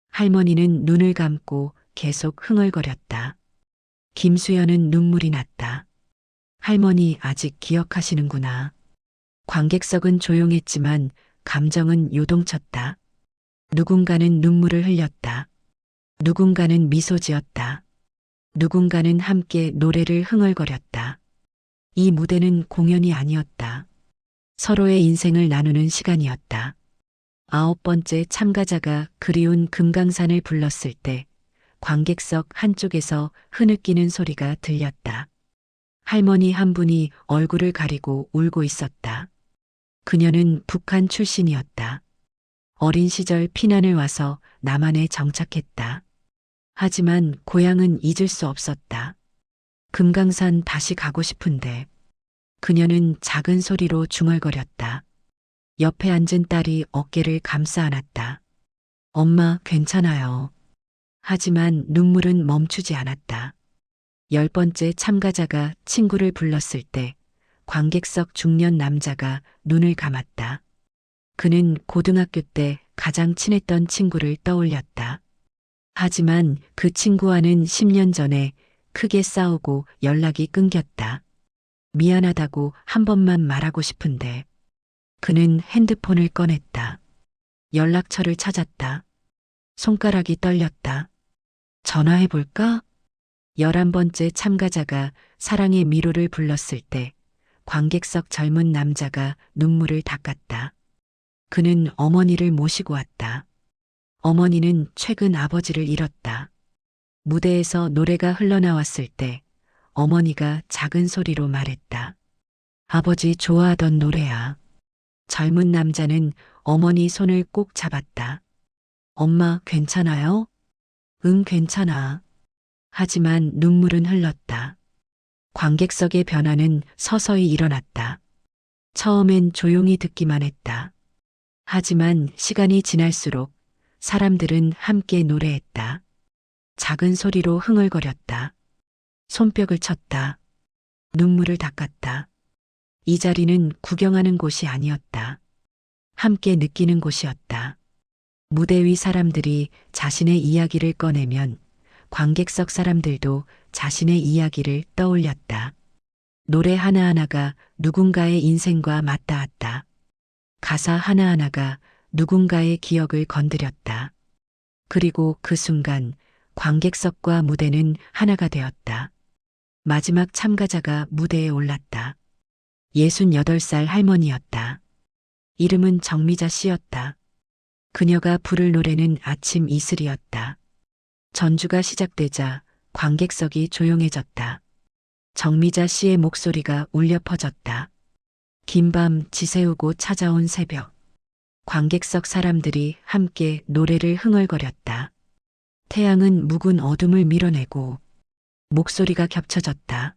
할머니는 눈을 감고 계속 흥얼거렸다. 김수연은 눈물이 났다. 할머니 아직 기억하시는구나. 관객석은 조용했지만 감정은 요동쳤다. 누군가는 눈물을 흘렸다. 누군가는 미소 지었다. 누군가는 함께 노래를 흥얼거렸다. 이 무대는 공연이 아니었다. 서로의 인생을 나누는 시간이었다. 9번째 참가자가 그리운 금강산을 불렀을 때 관객석 한쪽에서 흐느끼는 소리가 들렸다. 할머니 한 분이 얼굴을 가리고 울고 있었다. 그녀는 북한 출신이었다. 어린 시절 피난을 와서 남한에 정착했다. 하지만 고향은 잊을 수 없었다. 금강산 다시 가고 싶은데. 그녀는 작은 소리로 중얼거렸다. 옆에 앉은 딸이 어깨를 감싸 안았다. 엄마, 괜찮아요. 하지만 눈물은 멈추지 않았다. 10번째 참가자가 친구를 불렀을 때 관객석 중년 남자가 눈을 감았다. 그는 고등학교 때 가장 친했던 친구를 떠올렸다. 하지만 그 친구와는 10년 전에 크게 싸우고 연락이 끊겼다. 미안하다고 한 번만 말하고 싶은데. 그는 핸드폰을 꺼냈다. 연락처를 찾았다. 손가락이 떨렸다. 전화해볼까? 11번째 참가자가 사랑의 미로를 불렀을 때 관객석 젊은 남자가 눈물을 닦았다. 그는 어머니를 모시고 왔다. 어머니는 최근 아버지를 잃었다. 무대에서 노래가 흘러나왔을 때 어머니가 작은 소리로 말했다. 아버지 좋아하던 노래야. 젊은 남자는 어머니 손을 꼭 잡았다. 엄마 괜찮아요? 응, 괜찮아. 하지만 눈물은 흘렀다. 관객석의 변화는 서서히 일어났다. 처음엔 조용히 듣기만 했다. 하지만 시간이 지날수록 사람들은 함께 노래했다. 작은 소리로 흥얼거렸다. 손뼉을 쳤다. 눈물을 닦았다. 이 자리는 구경하는 곳이 아니었다. 함께 느끼는 곳이었다. 무대 위 사람들이 자신의 이야기를 꺼내면 관객석 사람들도 자신의 이야기를 떠올렸다. 노래 하나하나가 누군가의 인생과 맞닿았다. 가사 하나하나가 누군가의 기억을 건드렸다. 그리고 그 순간 관객석과 무대는 하나가 되었다. 마지막 참가자가 무대에 올랐다. 68살 할머니였다. 이름은 정미자 씨였다. 그녀가 부를 노래는 아침 이슬이었다. 전주가 시작되자 관객석이 조용해졌다. 정미자 씨의 목소리가 울려 퍼졌다. 긴 밤 지새우고 찾아온 새벽. 관객석 사람들이 함께 노래를 흥얼거렸다. 태양은 묵은 어둠을 밀어내고 목소리가 겹쳐졌다.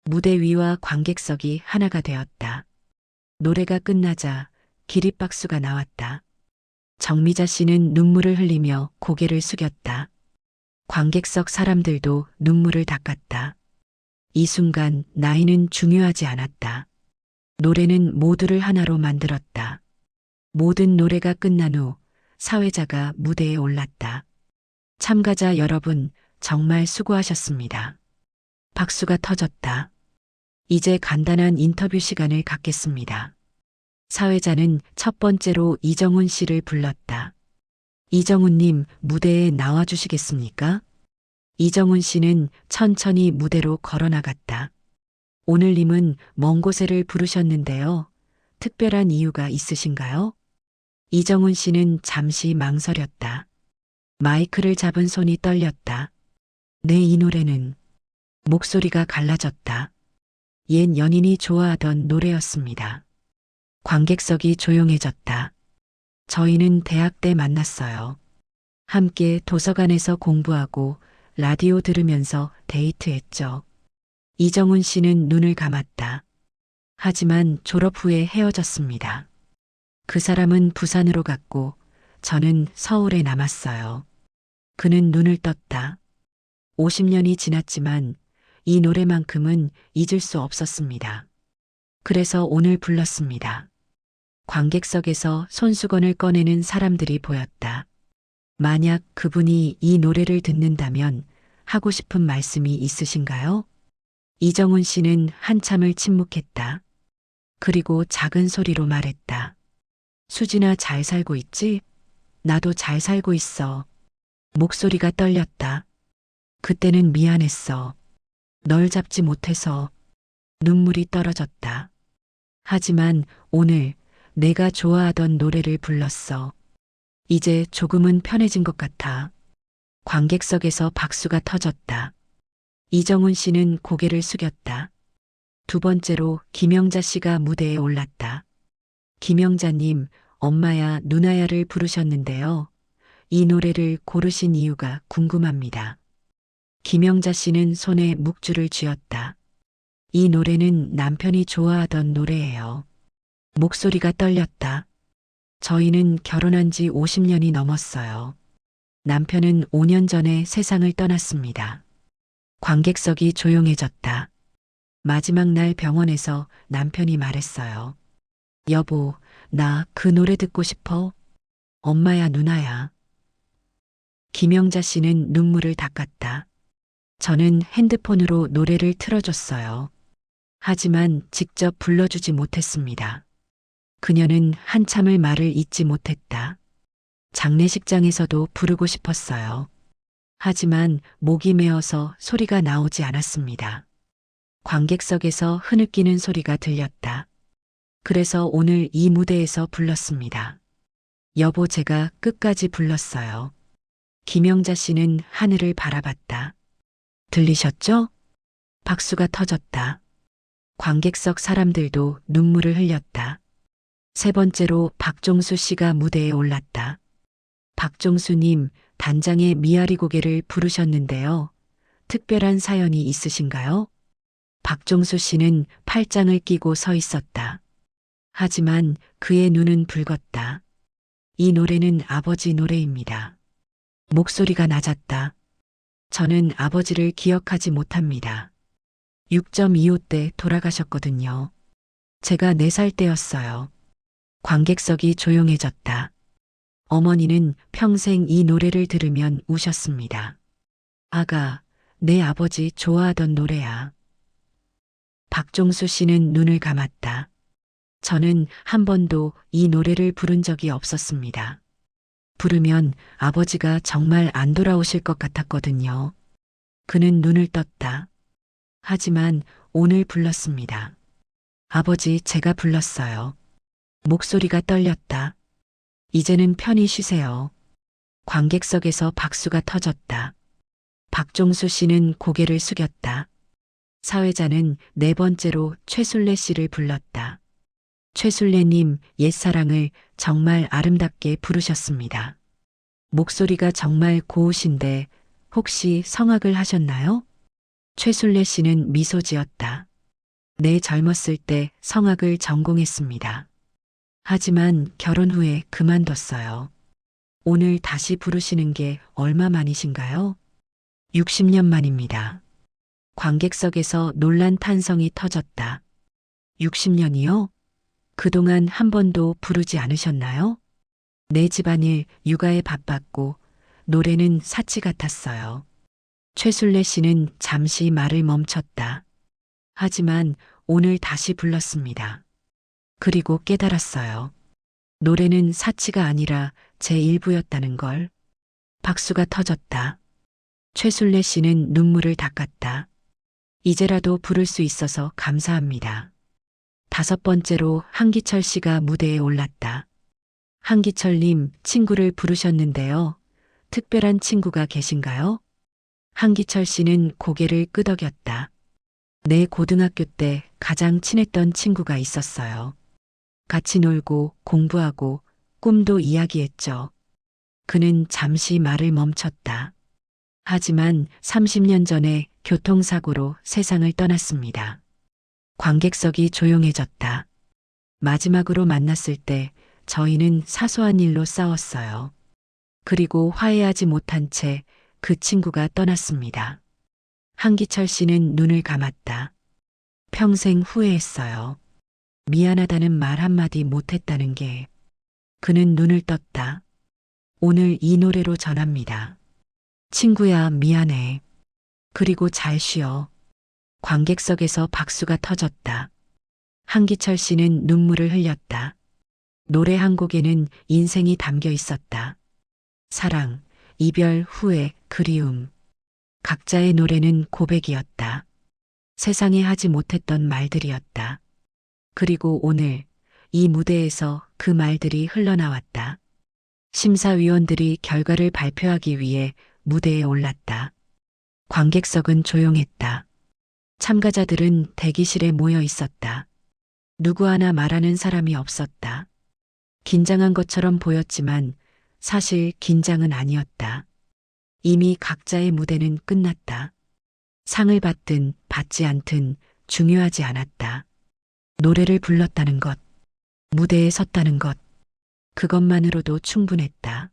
무대 위와 관객석이 하나가 되었다. 노래가 끝나자 기립박수가 나왔다. 정미자 씨는 눈물을 흘리며 고개를 숙였다. 관객석 사람들도 눈물을 닦았다. 이 순간 나이는 중요하지 않았다. 노래는 모두를 하나로 만들었다. 모든 노래가 끝난 후 사회자가 무대에 올랐다. 참가자 여러분, 정말 수고하셨습니다. 박수가 터졌다. 이제 간단한 인터뷰 시간을 갖겠습니다. 사회자는 첫 번째로 이정훈 씨를 불렀다. 이정훈님, 무대에 나와주시겠습니까? 이정훈 씨는 천천히 무대로 걸어 나갔다. 오늘님은 먼 곳에를 부르셨는데요. 특별한 이유가 있으신가요? 이정훈 씨는 잠시 망설였다. 마이크를 잡은 손이 떨렸다. 네, 이 노래는 목소리가 갈라졌다. 옛 연인이 좋아하던 노래였습니다. 관객석이 조용해졌다. 저희는 대학 때 만났어요. 함께 도서관에서 공부하고 라디오 들으면서 데이트했죠. 이정훈 씨는 눈을 감았다. 하지만 졸업 후에 헤어졌습니다. 그 사람은 부산으로 갔고 저는 서울에 남았어요. 그는 눈을 떴다. 50년이 지났지만 이 노래만큼은 잊을 수 없었습니다. 그래서 오늘 불렀습니다. 관객석에서 손수건을 꺼내는 사람들이 보였다. 만약 그분이 이 노래를 듣는다면 하고 싶은 말씀이 있으신가요? 이정훈 씨는 한참을 침묵했다. 그리고 작은 소리로 말했다. 수진아, 잘 살고 있지? 나도 잘 살고 있어. 목소리가 떨렸다. 그때는 미안했어. 널 잡지 못해서. 눈물이 떨어졌다. 하지만 오늘 내가 좋아하던 노래를 불렀어. 이제 조금은 편해진 것 같아. 관객석에서 박수가 터졌다. 이정훈 씨는 고개를 숙였다. 두 번째로 김영자 씨가 무대에 올랐다. 김영자님, 엄마야 누나야를 부르셨는데요. 이 노래를 고르신 이유가 궁금합니다. 김영자 씨는 손에 묵주를 쥐었다. 이 노래는 남편이 좋아하던 노래예요. 목소리가 떨렸다. 저희는 결혼한 지 50년이 넘었어요. 남편은 5년 전에 세상을 떠났습니다. 관객석이 조용해졌다. 마지막 날 병원에서 남편이 말했어요. 여보, 나 그 노래 듣고 싶어. 엄마야, 누나야. 김영자 씨는 눈물을 닦았다. 저는 핸드폰으로 노래를 틀어줬어요. 하지만 직접 불러주지 못했습니다. 그녀는 한참을 말을 잇지 못했다. 장례식장에서도 부르고 싶었어요. 하지만 목이 메어서 소리가 나오지 않았습니다. 관객석에서 흐느끼는 소리가 들렸다. 그래서 오늘 이 무대에서 불렀습니다. 여보, 제가 끝까지 불렀어요. 김영자 씨는 하늘을 바라봤다. 들리셨죠? 박수가 터졌다. 관객석 사람들도 눈물을 흘렸다. 세 번째로 박종수 씨가 무대에 올랐다. 박종수님, 단장의 미아리 고개를 부르셨는데요. 특별한 사연이 있으신가요? 박종수 씨는 팔짱을 끼고 서 있었다. 하지만 그의 눈은 붉었다. 이 노래는 아버지 노래입니다. 목소리가 낮았다. 저는 아버지를 기억하지 못합니다. 6.25 때 돌아가셨거든요. 제가 4살 때였어요. 관객석이 조용해졌다. 어머니는 평생 이 노래를 들으면 우셨습니다. 아가, 내 아버지 좋아하던 노래야. 박종수 씨는 눈을 감았다. 저는 한 번도 이 노래를 부른 적이 없었습니다. 부르면 아버지가 정말 안 돌아오실 것 같았거든요. 그는 눈을 떴다. 하지만 오늘 불렀습니다. 아버지, 제가 불렀어요. 목소리가 떨렸다. 이제는 편히 쉬세요. 관객석에서 박수가 터졌다. 박종수 씨는 고개를 숙였다. 사회자는 네 번째로 최술래 씨를 불렀다. 최술래님, 옛사랑을 정말 아름답게 부르셨습니다. 목소리가 정말 고우신데 혹시 성악을 하셨나요? 최술래 씨는 미소 지었다. 네, 젊었을 때 성악을 전공했습니다. 하지만 결혼 후에 그만뒀어요. 오늘 다시 부르시는 게 얼마만이신가요? 60년 만입니다. 관객석에서 놀란 탄성이 터졌다. 60년이요? 그동안 한 번도 부르지 않으셨나요? 내 집안일 육아에 바빴고 노래는 사치 같았어요. 최술래 씨는 잠시 말을 멈췄다. 하지만 오늘 다시 불렀습니다. 그리고 깨달았어요. 노래는 사치가 아니라 제 일부였다는 걸. 박수가 터졌다. 최술래 씨는 눈물을 닦았다. 이제라도 부를 수 있어서 감사합니다. 다섯 번째로 한기철 씨가 무대에 올랐다. 한기철님, 친구를 부르셨는데요. 특별한 친구가 계신가요? 한기철 씨는 고개를 끄덕였다. 내 고등학교 때 가장 친했던 친구가 있었어요. 같이 놀고 공부하고 꿈도 이야기했죠. 그는 잠시 말을 멈췄다. 하지만 30년 전에 교통사고로 세상을 떠났습니다. 관객석이 조용해졌다. 마지막으로 만났을 때 저희는 사소한 일로 싸웠어요. 그리고 화해하지 못한 채 그 친구가 떠났습니다. 한기철 씨는 눈을 감았다. 평생 후회했어요. 미안하다는 말 한마디 못했다는 게. 그는 눈을 떴다. 오늘 이 노래로 전합니다. 친구야, 미안해. 그리고 잘 쉬어. 관객석에서 박수가 터졌다. 한기철 씨는 눈물을 흘렸다. 노래 한 곡에는 인생이 담겨 있었다. 사랑, 이별, 후회, 그리움. 각자의 노래는 고백이었다. 세상에 하지 못했던 말들이었다. 그리고 오늘 이 무대에서 그 말들이 흘러나왔다. 심사위원들이 결과를 발표하기 위해 무대에 올랐다. 관객석은 조용했다. 참가자들은 대기실에 모여 있었다. 누구 하나 말하는 사람이 없었다. 긴장한 것처럼 보였지만 사실 긴장은 아니었다. 이미 각자의 무대는 끝났다. 상을 받든 받지 않든 중요하지 않았다. 노래를 불렀다는 것, 무대에 섰다는 것, 그것만으로도 충분했다.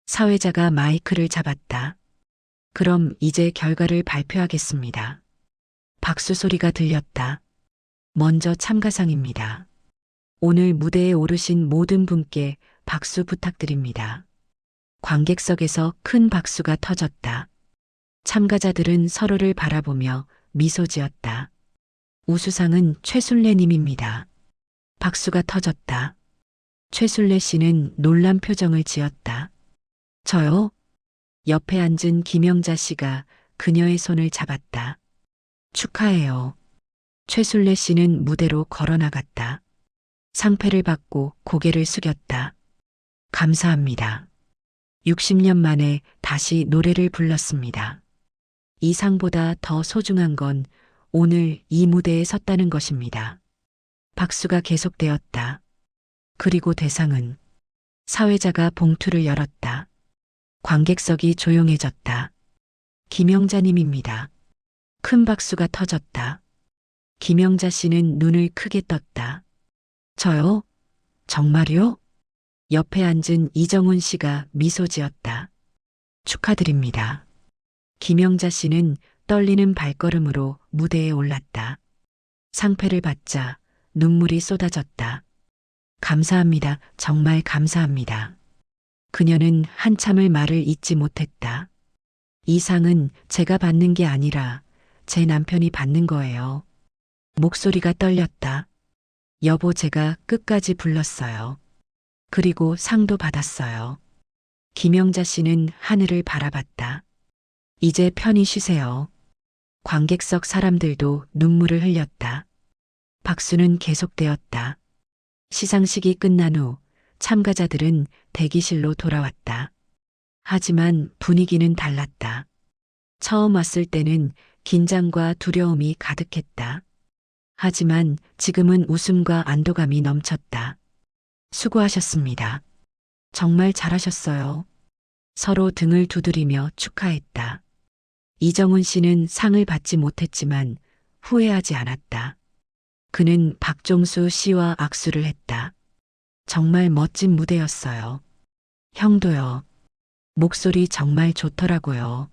사회자가 마이크를 잡았다. 그럼 이제 결과를 발표하겠습니다. 박수 소리가 들렸다. 먼저 참가상입니다. 오늘 무대에 오르신 모든 분께 박수 부탁드립니다. 관객석에서 큰 박수가 터졌다. 참가자들은 서로를 바라보며 미소 지었다. 우수상은 최술래님입니다. 박수가 터졌다. 최술래 씨는 놀란 표정을 지었다. 저요? 옆에 앉은 김영자 씨가 그녀의 손을 잡았다. 축하해요. 최술래 씨는 무대로 걸어 나갔다. 상패를 받고 고개를 숙였다. 감사합니다. 60년 만에 다시 노래를 불렀습니다. 이 상보다 더 소중한 건 오늘 이 무대에 섰다는 것입니다. 박수가 계속되었다. 그리고 대상은 사회자가 봉투를 열었다. 관객석이 조용해졌다. 김영자님입니다. 큰 박수가 터졌다. 김영자 씨는 눈을 크게 떴다. 저요? 정말요? 옆에 앉은 이정훈 씨가 미소 지었다. 축하드립니다. 김영자 씨는 떨리는 발걸음으로 무대에 올랐다. 상패를 받자 눈물이 쏟아졌다. 감사합니다. 정말 감사합니다. 그녀는 한참을 말을 잇지 못했다. 이 상은 제가 받는 게 아니라 제 남편이 받는 거예요. 목소리가 떨렸다. 여보, 제가 끝까지 불렀어요. 그리고 상도 받았어요. 김영자 씨는 하늘을 바라봤다. 이제 편히 쉬세요. 관객석 사람들도 눈물을 흘렸다. 박수는 계속되었다. 시상식이 끝난 후 참가자들은 대기실로 돌아왔다. 하지만 분위기는 달랐다. 처음 왔을 때는 긴장과 두려움이 가득했다. 하지만 지금은 웃음과 안도감이 넘쳤다. 수고하셨습니다. 정말 잘하셨어요. 서로 등을 두드리며 축하했다. 이정훈 씨는 상을 받지 못했지만 후회하지 않았다. 그는 박종수 씨와 악수를 했다. 정말 멋진 무대였어요. 형도요. 목소리 정말 좋더라고요.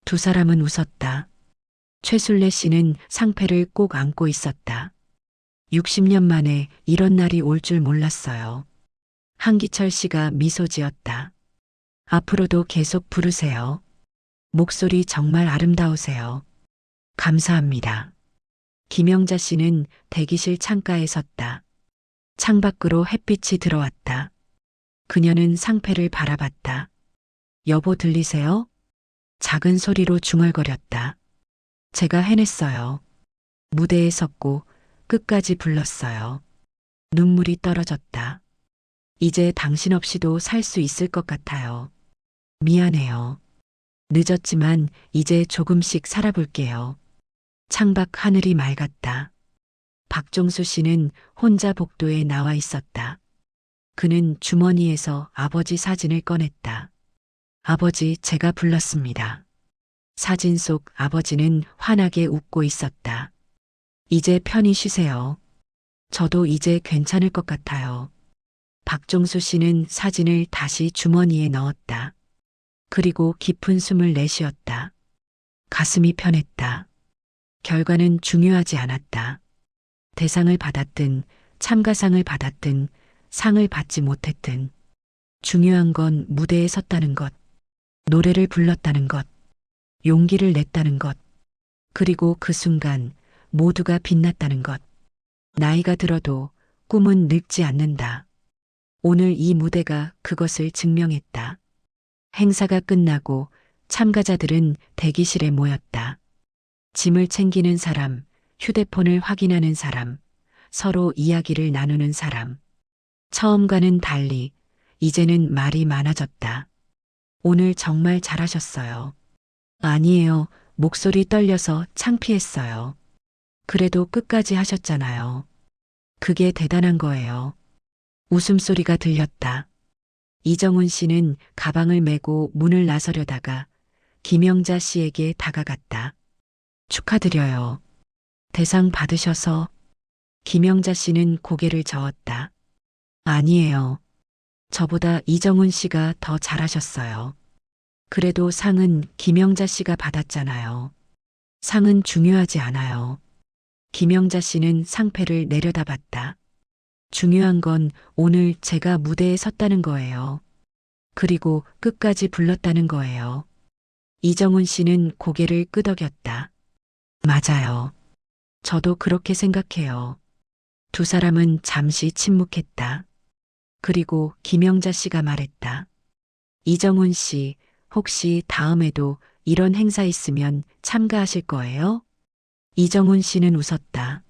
두 사람은 웃었다. 최술래 씨는 상패를 꼭 안고 있었다. 60년 만에 이런 날이 올 줄 몰랐어요. 한기철 씨가 미소 지었다. 앞으로도 계속 부르세요. 목소리 정말 아름다우세요. 감사합니다. 김영자 씨는 대기실 창가에 섰다. 창밖으로 햇빛이 들어왔다. 그녀는 상패를 바라봤다. 여보 들리세요? 작은 소리로 중얼거렸다. 제가 해냈어요. 무대에 섰고 끝까지 불렀어요. 눈물이 떨어졌다. 이제 당신 없이도 살 수 있을 것 같아요. 미안해요. 늦었지만 이제 조금씩 살아볼게요. 창밖 하늘이 맑았다. 박종수 씨는 혼자 복도에 나와 있었다. 그는 주머니에서 아버지 사진을 꺼냈다. 아버지, 제가 불렀습니다. 사진 속 아버지는 환하게 웃고 있었다. 이제 편히 쉬세요. 저도 이제 괜찮을 것 같아요. 박종수 씨는 사진을 다시 주머니에 넣었다. 그리고 깊은 숨을 내쉬었다. 가슴이 편했다. 결과는 중요하지 않았다. 대상을 받았든 참가상을 받았든 상을 받지 못했든 중요한 건 무대에 섰다는 것, 노래를 불렀다는 것, 용기를 냈다는 것, 그리고 그 순간 모두가 빛났다는 것. 나이가 들어도 꿈은 늙지 않는다. 오늘 이 무대가 그것을 증명했다. 행사가 끝나고 참가자들은 대기실에 모였다. 짐을 챙기는 사람, 휴대폰을 확인하는 사람, 서로 이야기를 나누는 사람. 처음과는 달리 이제는 말이 많아졌다. 오늘 정말 잘하셨어요. 아니에요. 목소리 떨려서 창피했어요. 그래도 끝까지 하셨잖아요. 그게 대단한 거예요. 웃음소리가 들렸다. 이정훈 씨는 가방을 메고 문을 나서려다가 김영자 씨에게 다가갔다. 축하드려요. 대상 받으셔서. 김영자 씨는 고개를 저었다. 아니에요. 저보다 이정훈 씨가 더 잘하셨어요. 그래도 상은 김영자 씨가 받았잖아요. 상은 중요하지 않아요. 김영자 씨는 상패를 내려다봤다. 중요한 건 오늘 제가 무대에 섰다는 거예요. 그리고 끝까지 불렀다는 거예요. 이정훈 씨는 고개를 끄덕였다. 맞아요. 저도 그렇게 생각해요. 두 사람은 잠시 침묵했다. 그리고 김영자 씨가 말했다. 이정훈 씨, 혹시 다음에도 이런 행사 있으면 참가하실 거예요? 이정훈 씨는 웃었다.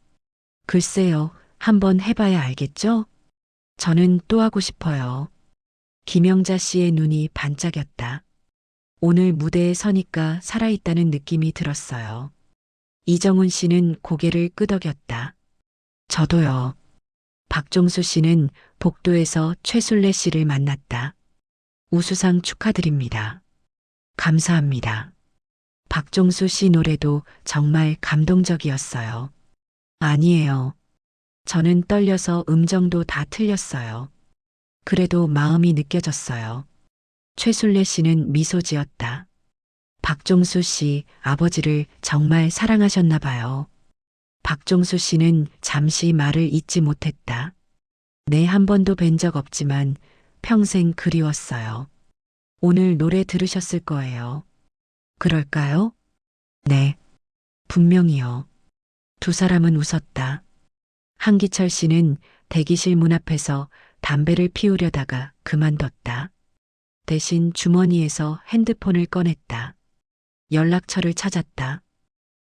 글쎄요, 한번 해봐야 알겠죠? 저는 또 하고 싶어요. 김영자 씨의 눈이 반짝였다. 오늘 무대에 서니까 살아있다는 느낌이 들었어요. 이정훈 씨는 고개를 끄덕였다. 저도요. 박종수 씨는 복도에서 최술래 씨를 만났다. 우수상 축하드립니다. 감사합니다. 박종수 씨 노래도 정말 감동적이었어요. 아니에요. 저는 떨려서 음정도 다 틀렸어요. 그래도 마음이 느껴졌어요. 최술래 씨는 미소 지었다. 박종수 씨 아버지를 정말 사랑하셨나 봐요. 박종수 씨는 잠시 말을 잇지 못했다. 네, 한 번도 뵌 적 없지만 평생 그리웠어요. 오늘 노래 들으셨을 거예요. 그럴까요? 네, 분명히요. 두 사람은 웃었다. 한기철 씨는 대기실 문 앞에서 담배를 피우려다가 그만뒀다. 대신 주머니에서 핸드폰을 꺼냈다. 연락처를 찾았다.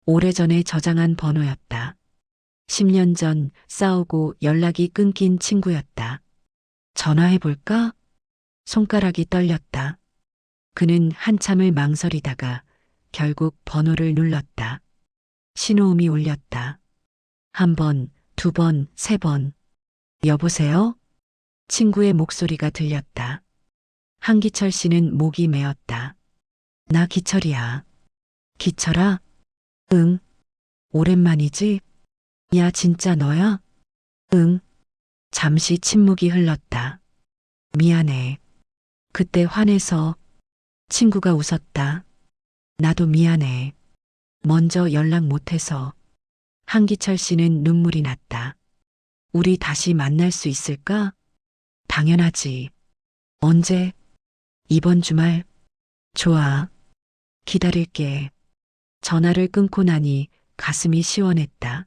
오래전에 저장한 번호였다. 10년 전 싸우고 연락이 끊긴 친구였다. 전화해볼까? 손가락이 떨렸다. 그는 한참을 망설이다가 결국 번호를 눌렀다. 신호음이 울렸다. 한 번, 두 번, 세 번. 여보세요? 친구의 목소리가 들렸다. 한기철 씨는 목이 메었다. 나 기철이야. 기철아? 응. 오랜만이지? 야, 진짜 너야? 응. 잠시 침묵이 흘렀다. 미안해. 그때 화내서. 친구가 웃었다. 나도 미안해. 먼저 연락 못해서. 한기철 씨는 눈물이 났다. 우리 다시 만날 수 있을까? 당연하지. 언제? 이번 주말? 좋아. 기다릴게. 전화를 끊고 나니 가슴이 시원했다.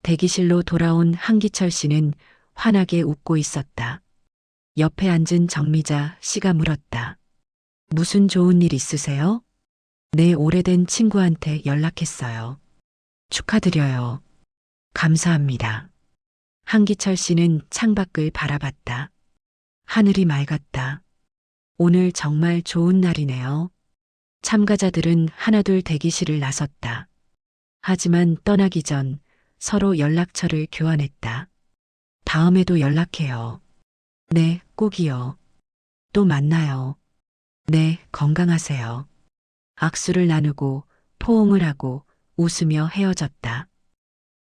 대기실로 돌아온 한기철 씨는 환하게 웃고 있었다. 옆에 앉은 정미자 씨가 물었다. 무슨 좋은 일 있으세요? 내 오래된 친구한테 연락했어요. 축하드려요. 감사합니다. 한기철 씨는 창밖을 바라봤다. 하늘이 맑았다. 오늘 정말 좋은 날이네요. 참가자들은 하나둘 대기실을 나섰다. 하지만 떠나기 전 서로 연락처를 교환했다. 다음에도 연락해요. 네, 꼭이요. 또 만나요. 네, 건강하세요. 악수를 나누고 포옹을 하고 웃으며 헤어졌다.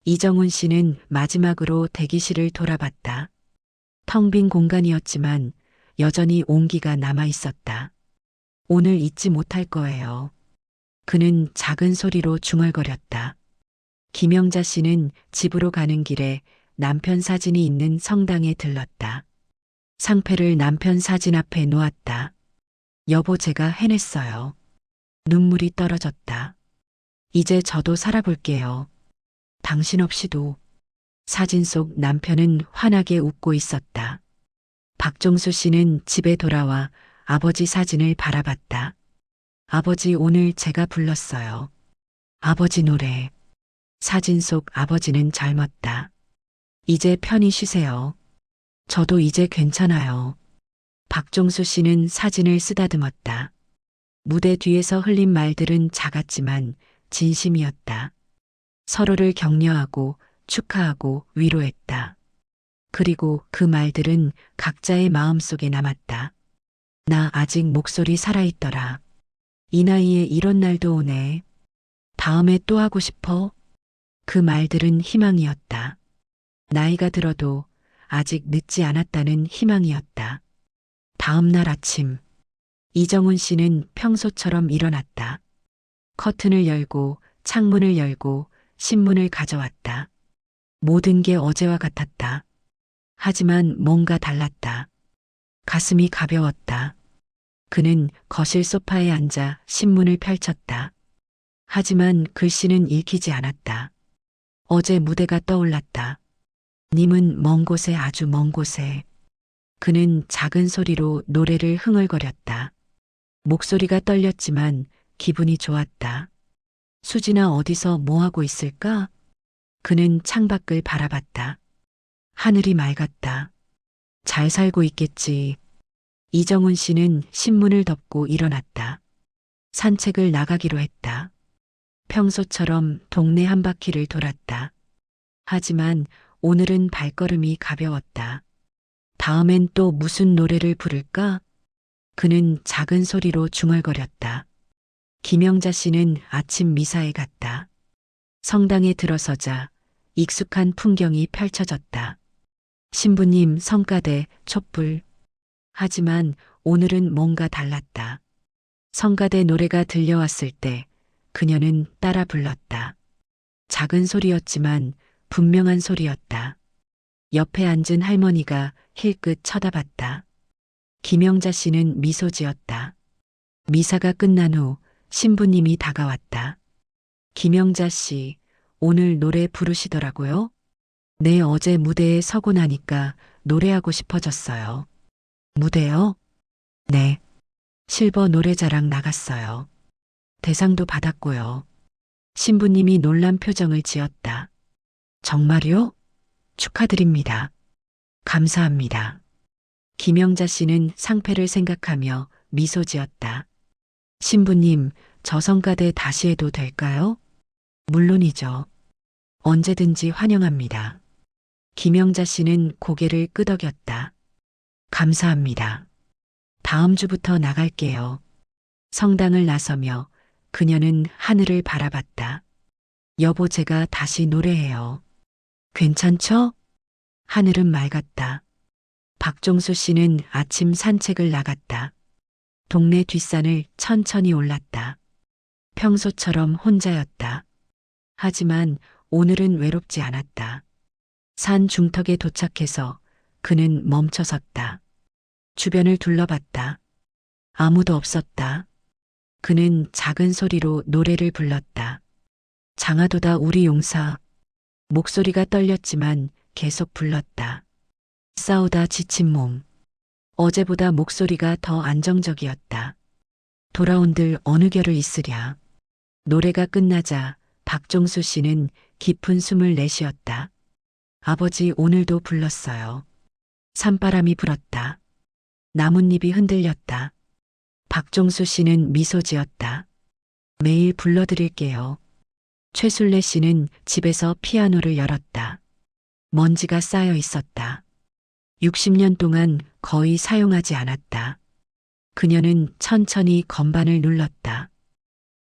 이정훈 씨는 마지막으로 대기실을 돌아봤다. 텅 빈 공간이었지만 여전히 온기가 남아 있었다. 오늘 잊지 못할 거예요. 그는 작은 소리로 중얼거렸다. 김영자 씨는 집으로 가는 길에 남편 사진이 있는 성당에 들렀다. 상패를 남편 사진 앞에 놓았다. 여보, 제가 해냈어요. 눈물이 떨어졌다. 이제 저도 살아볼게요. 당신 없이도. 사진 속 남편은 환하게 웃고 있었다. 박종수 씨는 집에 돌아와 아버지 사진을 바라봤다. 아버지, 오늘 제가 불렀어요. 아버지 노래. 사진 속 아버지는 젊었다. 이제 편히 쉬세요. 저도 이제 괜찮아요. 박종수 씨는 사진을 쓰다듬었다. 무대 뒤에서 흘린 말들은 작았지만 진심이었다. 서로를 격려하고 축하하고 위로했다. 그리고 그 말들은 각자의 마음속에 남았다. 나 아직 목소리 살아있더라. 이 나이에 이런 날도 오네. 다음에 또 하고 싶어? 그 말들은 희망이었다. 나이가 들어도 아직 늦지 않았다는 희망이었다. 다음 날 아침, 이정훈 씨는 평소처럼 일어났다. 커튼을 열고 창문을 열고 신문을 가져왔다. 모든 게 어제와 같았다. 하지만 뭔가 달랐다. 가슴이 가벼웠다. 그는 거실 소파에 앉아 신문을 펼쳤다. 하지만 글씨는 읽히지 않았다. 어제 무대가 떠올랐다. 님은 먼 곳에, 아주 먼 곳에. 그는 작은 소리로 노래를 흥얼거렸다. 목소리가 떨렸지만 기분이 좋았다. 수지나 어디서 뭐하고 있을까? 그는 창밖을 바라봤다. 하늘이 맑았다. 잘 살고 있겠지. 이정훈 씨는 신문을 덮고 일어났다. 산책을 나가기로 했다. 평소처럼 동네 한 바퀴를 돌았다. 하지만 오늘은 발걸음이 가벼웠다. 다음엔 또 무슨 노래를 부를까? 그는 작은 소리로 중얼거렸다. 김영자 씨는 아침 미사에 갔다. 성당에 들어서자 익숙한 풍경이 펼쳐졌다. 신부님, 성가대, 촛불. 하지만 오늘은 뭔가 달랐다. 성가대 노래가 들려왔을 때 그녀는 따라 불렀다. 작은 소리였지만 분명한 소리였다. 옆에 앉은 할머니가 힐끗 쳐다봤다. 김영자 씨는 미소 지었다. 미사가 끝난 후 신부님이 다가왔다. 김영자 씨, 오늘 노래 부르시더라고요? 네, 어제 무대에 서고 나니까 노래하고 싶어졌어요. 무대요? 네. 실버 노래자랑 나갔어요. 대상도 받았고요. 신부님이 놀란 표정을 지었다. 정말요? 축하드립니다. 감사합니다. 김영자 씨는 상패를 생각하며 미소 지었다. 신부님, 저 성가대 다시 해도 될까요? 물론이죠. 언제든지 환영합니다. 김영자 씨는 고개를 끄덕였다. 감사합니다. 다음 주부터 나갈게요. 성당을 나서며 그녀는 하늘을 바라봤다. 여보, 제가 다시 노래해요. 괜찮죠? 하늘은 맑았다. 박종수 씨는 아침 산책을 나갔다. 동네 뒷산을 천천히 올랐다. 평소처럼 혼자였다. 하지만 오늘은 외롭지 않았다. 산 중턱에 도착해서 그는 멈춰섰다. 주변을 둘러봤다. 아무도 없었다. 그는 작은 소리로 노래를 불렀다. 장하도다 우리 용사. 목소리가 떨렸지만 계속 불렀다. 싸우다 지친 몸. 어제보다 목소리가 더 안정적이었다. 돌아온들 어느 결을 있으랴. 노래가 끝나자 박종수 씨는 깊은 숨을 내쉬었다. 아버지 오늘도 불렀어요. 산바람이 불었다. 나뭇잎이 흔들렸다. 박종수 씨는 미소 지었다. 매일 불러드릴게요. 최술래 씨는 집에서 피아노를 열었다. 먼지가 쌓여 있었다. 60년 동안 거의 사용하지 않았다. 그녀는 천천히 건반을 눌렀다.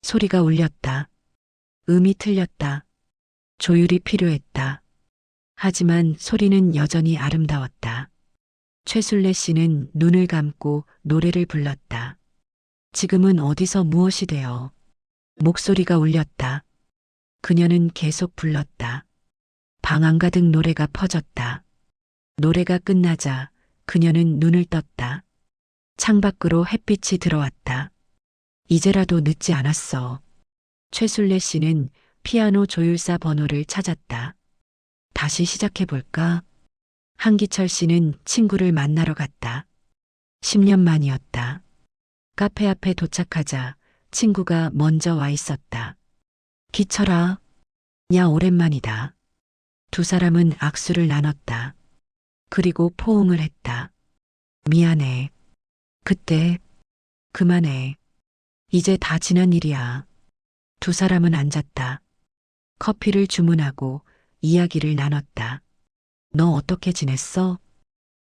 소리가 울렸다. 음이 틀렸다. 조율이 필요했다. 하지만 소리는 여전히 아름다웠다. 최술래 씨는 눈을 감고 노래를 불렀다. 지금은 어디서 무엇이 되어? 목소리가 울렸다. 그녀는 계속 불렀다. 방 안가득 노래가 퍼졌다. 노래가 끝나자 그녀는 눈을 떴다. 창밖으로 햇빛이 들어왔다. 이제라도 늦지 않았어. 최술래 씨는 피아노 조율사 번호를 찾았다. 다시 시작해볼까? 한기철 씨는 친구를 만나러 갔다. 10년 만이었다. 카페 앞에 도착하자 친구가 먼저 와 있었다. 기철아, 야 오랜만이다. 두 사람은 악수를 나눴다. 그리고 포옹을 했다. 미안해. 그때, 그만해. 이제 다 지난 일이야. 두 사람은 앉았다. 커피를 주문하고 이야기를 나눴다. 너 어떻게 지냈어?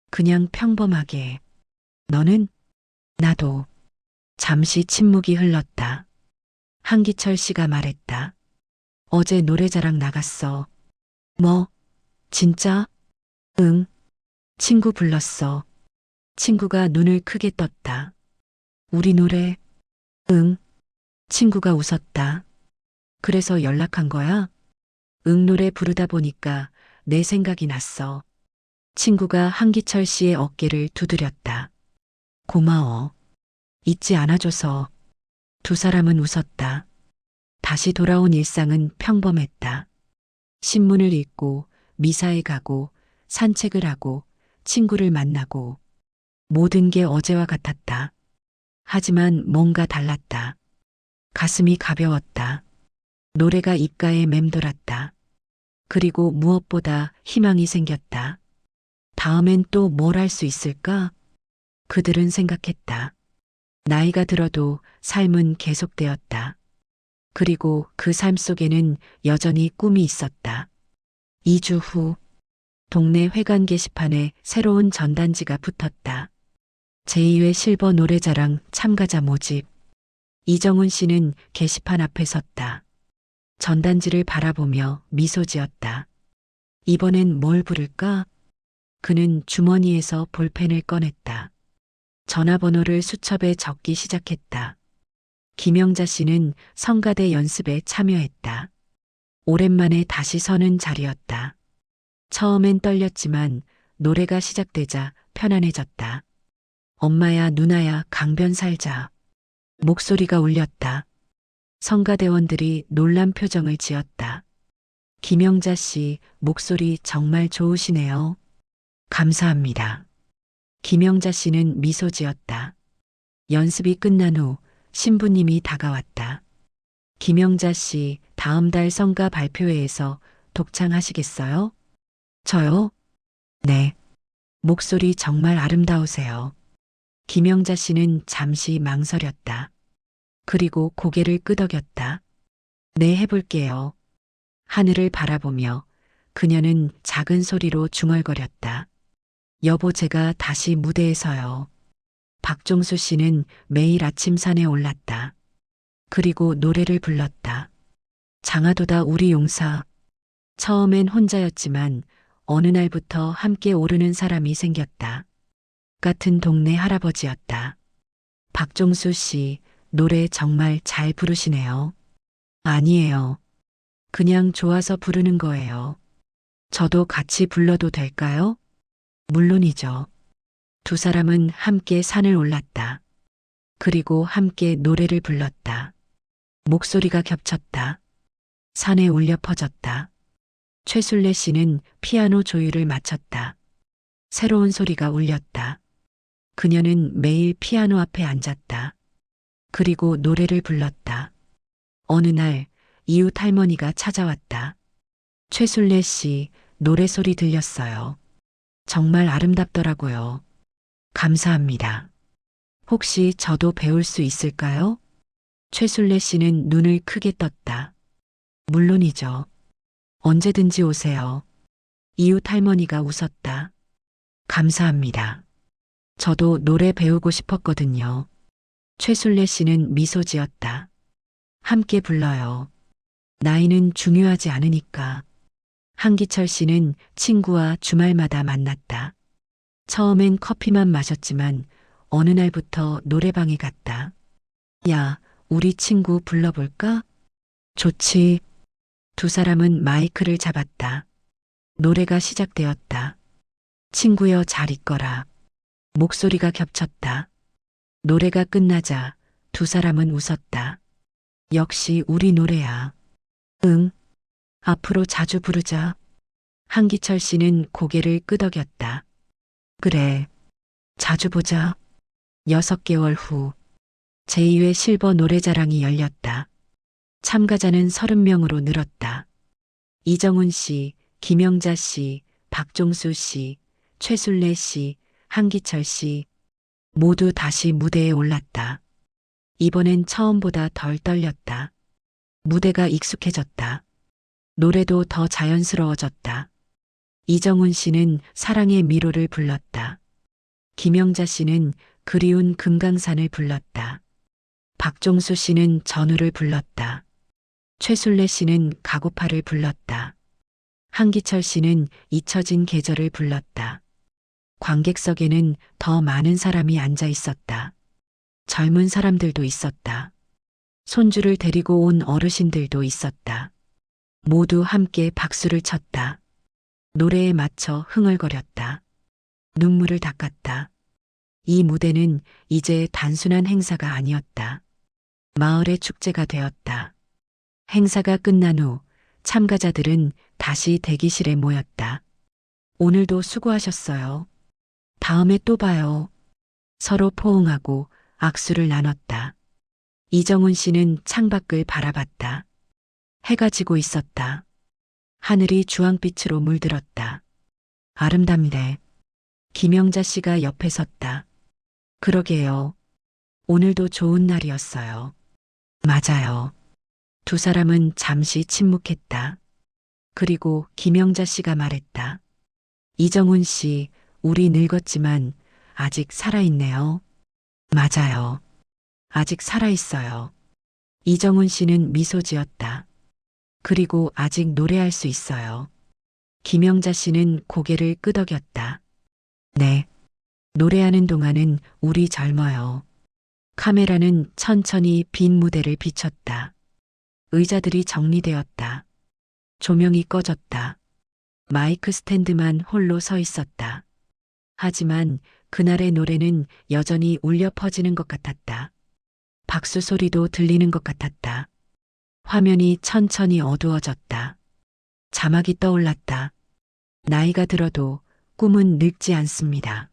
그냥 평범하게. 너는? 나도. 잠시 침묵이 흘렀다. 한기철 씨가 말했다. 어제 노래자랑 나갔어. 뭐? 진짜? 응. 친구 불렀어. 친구가 눈을 크게 떴다. 우리 노래? 응. 친구가 웃었다. 그래서 연락한 거야? 응 노래 부르다 보니까 내 생각이 났어. 친구가 한기철 씨의 어깨를 두드렸다. 고마워. 잊지 않아줘서. 두 사람은 웃었다. 다시 돌아온 일상은 평범했다. 신문을 읽고 미사에 가고 산책을 하고 친구를 만나고 모든 게 어제와 같았다. 하지만 뭔가 달랐다. 가슴이 가벼웠다. 노래가 입가에 맴돌았다. 그리고 무엇보다 희망이 생겼다. 다음엔 또 뭘 할 수 있을까? 그들은 생각했다. 나이가 들어도 삶은 계속되었다. 그리고 그 삶 속에는 여전히 꿈이 있었다. 2주 후, 동네 회관 게시판에 새로운 전단지가 붙었다. 제2회 실버 노래자랑 참가자 모집. 이정훈 씨는 게시판 앞에 섰다. 전단지를 바라보며 미소 지었다. 이번엔 뭘 부를까? 그는 주머니에서 볼펜을 꺼냈다. 전화번호를 수첩에 적기 시작했다. 김영자 씨는 성가대 연습에 참여했다. 오랜만에 다시 서는 자리였다. 처음엔 떨렸지만 노래가 시작되자 편안해졌다. 엄마야 누나야 강변 살자. 목소리가 울렸다. 성가대원들이 놀란 표정을 지었다. 김영자 씨 목소리 정말 좋으시네요. 감사합니다. 김영자 씨는 미소 지었다. 연습이 끝난 후 신부님이 다가왔다. 김영자 씨 다음 달 성가 발표회에서 독창하시겠어요? 저요? 네. 목소리 정말 아름다우세요. 김영자 씨는 잠시 망설였다. 그리고 고개를 끄덕였다. 네, 해볼게요. 하늘을 바라보며 그녀는 작은 소리로 중얼거렸다. 여보, 제가 다시 무대에 서요. 박종수 씨는 매일 아침 산에 올랐다. 그리고 노래를 불렀다. 장하도다 우리 용사. 처음엔 혼자였지만 어느 날부터 함께 오르는 사람이 생겼다. 같은 동네 할아버지였다. 박종수 씨, 노래 정말 잘 부르시네요. 아니에요. 그냥 좋아서 부르는 거예요. 저도 같이 불러도 될까요? 물론이죠. 두 사람은 함께 산을 올랐다. 그리고 함께 노래를 불렀다. 목소리가 겹쳤다. 산에 울려 퍼졌다. 최순례 씨는 피아노 조율을 맞췄다. 새로운 소리가 울렸다. 그녀는 매일 피아노 앞에 앉았다. 그리고 노래를 불렀다. 어느 날 이웃 할머니가 찾아왔다. 최순례 씨 노래소리 들렸어요. 정말 아름답더라고요. 감사합니다. 혹시 저도 배울 수 있을까요? 최순례 씨는 눈을 크게 떴다. 물론이죠. 언제든지 오세요. 이웃 할머니가 웃었다. 감사합니다. 저도 노래 배우고 싶었거든요. 최순례 씨는 미소 지었다. 함께 불러요. 나이는 중요하지 않으니까. 한기철 씨는 친구와 주말마다 만났다. 처음엔 커피만 마셨지만 어느 날부터 노래방에 갔다. 야, 우리 친구 불러볼까? 좋지. 두 사람은 마이크를 잡았다. 노래가 시작되었다. 친구여 잘 있거라. 목소리가 겹쳤다. 노래가 끝나자 두 사람은 웃었다. 역시 우리 노래야. 응. 앞으로 자주 부르자. 한기철 씨는 고개를 끄덕였다. 그래. 자주 보자. 6개월 후 제2회 실버 노래자랑이 열렸다. 참가자는 30명으로 늘었다. 이정훈 씨, 김영자 씨, 박종수 씨, 최순례 씨, 한기철 씨 모두 다시 무대에 올랐다. 이번엔 처음보다 덜 떨렸다. 무대가 익숙해졌다. 노래도 더 자연스러워졌다. 이정훈 씨는 사랑의 미로를 불렀다. 김영자 씨는 그리운 금강산을 불렀다. 박종수 씨는 전우를 불렀다. 최순례 씨는 가고파를 불렀다. 한기철 씨는 잊혀진 계절을 불렀다. 관객석에는 더 많은 사람이 앉아 있었다. 젊은 사람들도 있었다. 손주를 데리고 온 어르신들도 있었다. 모두 함께 박수를 쳤다. 노래에 맞춰 흥얼거렸다. 눈물을 닦았다. 이 무대는 이제 단순한 행사가 아니었다. 마을의 축제가 되었다. 행사가 끝난 후 참가자들은 다시 대기실에 모였다. 오늘도 수고하셨어요. 다음에 또 봐요. 서로 포옹하고 악수를 나눴다. 이정훈 씨는 창밖을 바라봤다. 해가 지고 있었다. 하늘이 주황빛으로 물들었다. 아름답네. 김영자 씨가 옆에 섰다. 그러게요. 오늘도 좋은 날이었어요. 맞아요. 두 사람은 잠시 침묵했다. 그리고 김영자 씨가 말했다. 이정훈 씨, 우리 늙었지만 아직 살아있네요. 맞아요. 아직 살아있어요. 이정훈 씨는 미소 지었다. 그리고 아직 노래할 수 있어요. 김영자 씨는 고개를 끄덕였다. 네. 노래하는 동안은 우리 젊어요. 카메라는 천천히 빈 무대를 비췄다. 의자들이 정리되었다. 조명이 꺼졌다. 마이크 스탠드만 홀로 서 있었다. 하지만 그날의 노래는 여전히 울려 퍼지는 것 같았다. 박수 소리도 들리는 것 같았다. 화면이 천천히 어두워졌다. 자막이 떠올랐다. 나이가 들어도 꿈은 늙지 않습니다.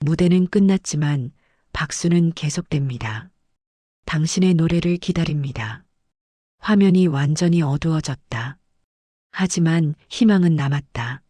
무대는 끝났지만 박수는 계속됩니다. 당신의 노래를 기다립니다. 화면이 완전히 어두워졌다. 하지만 희망은 남았다.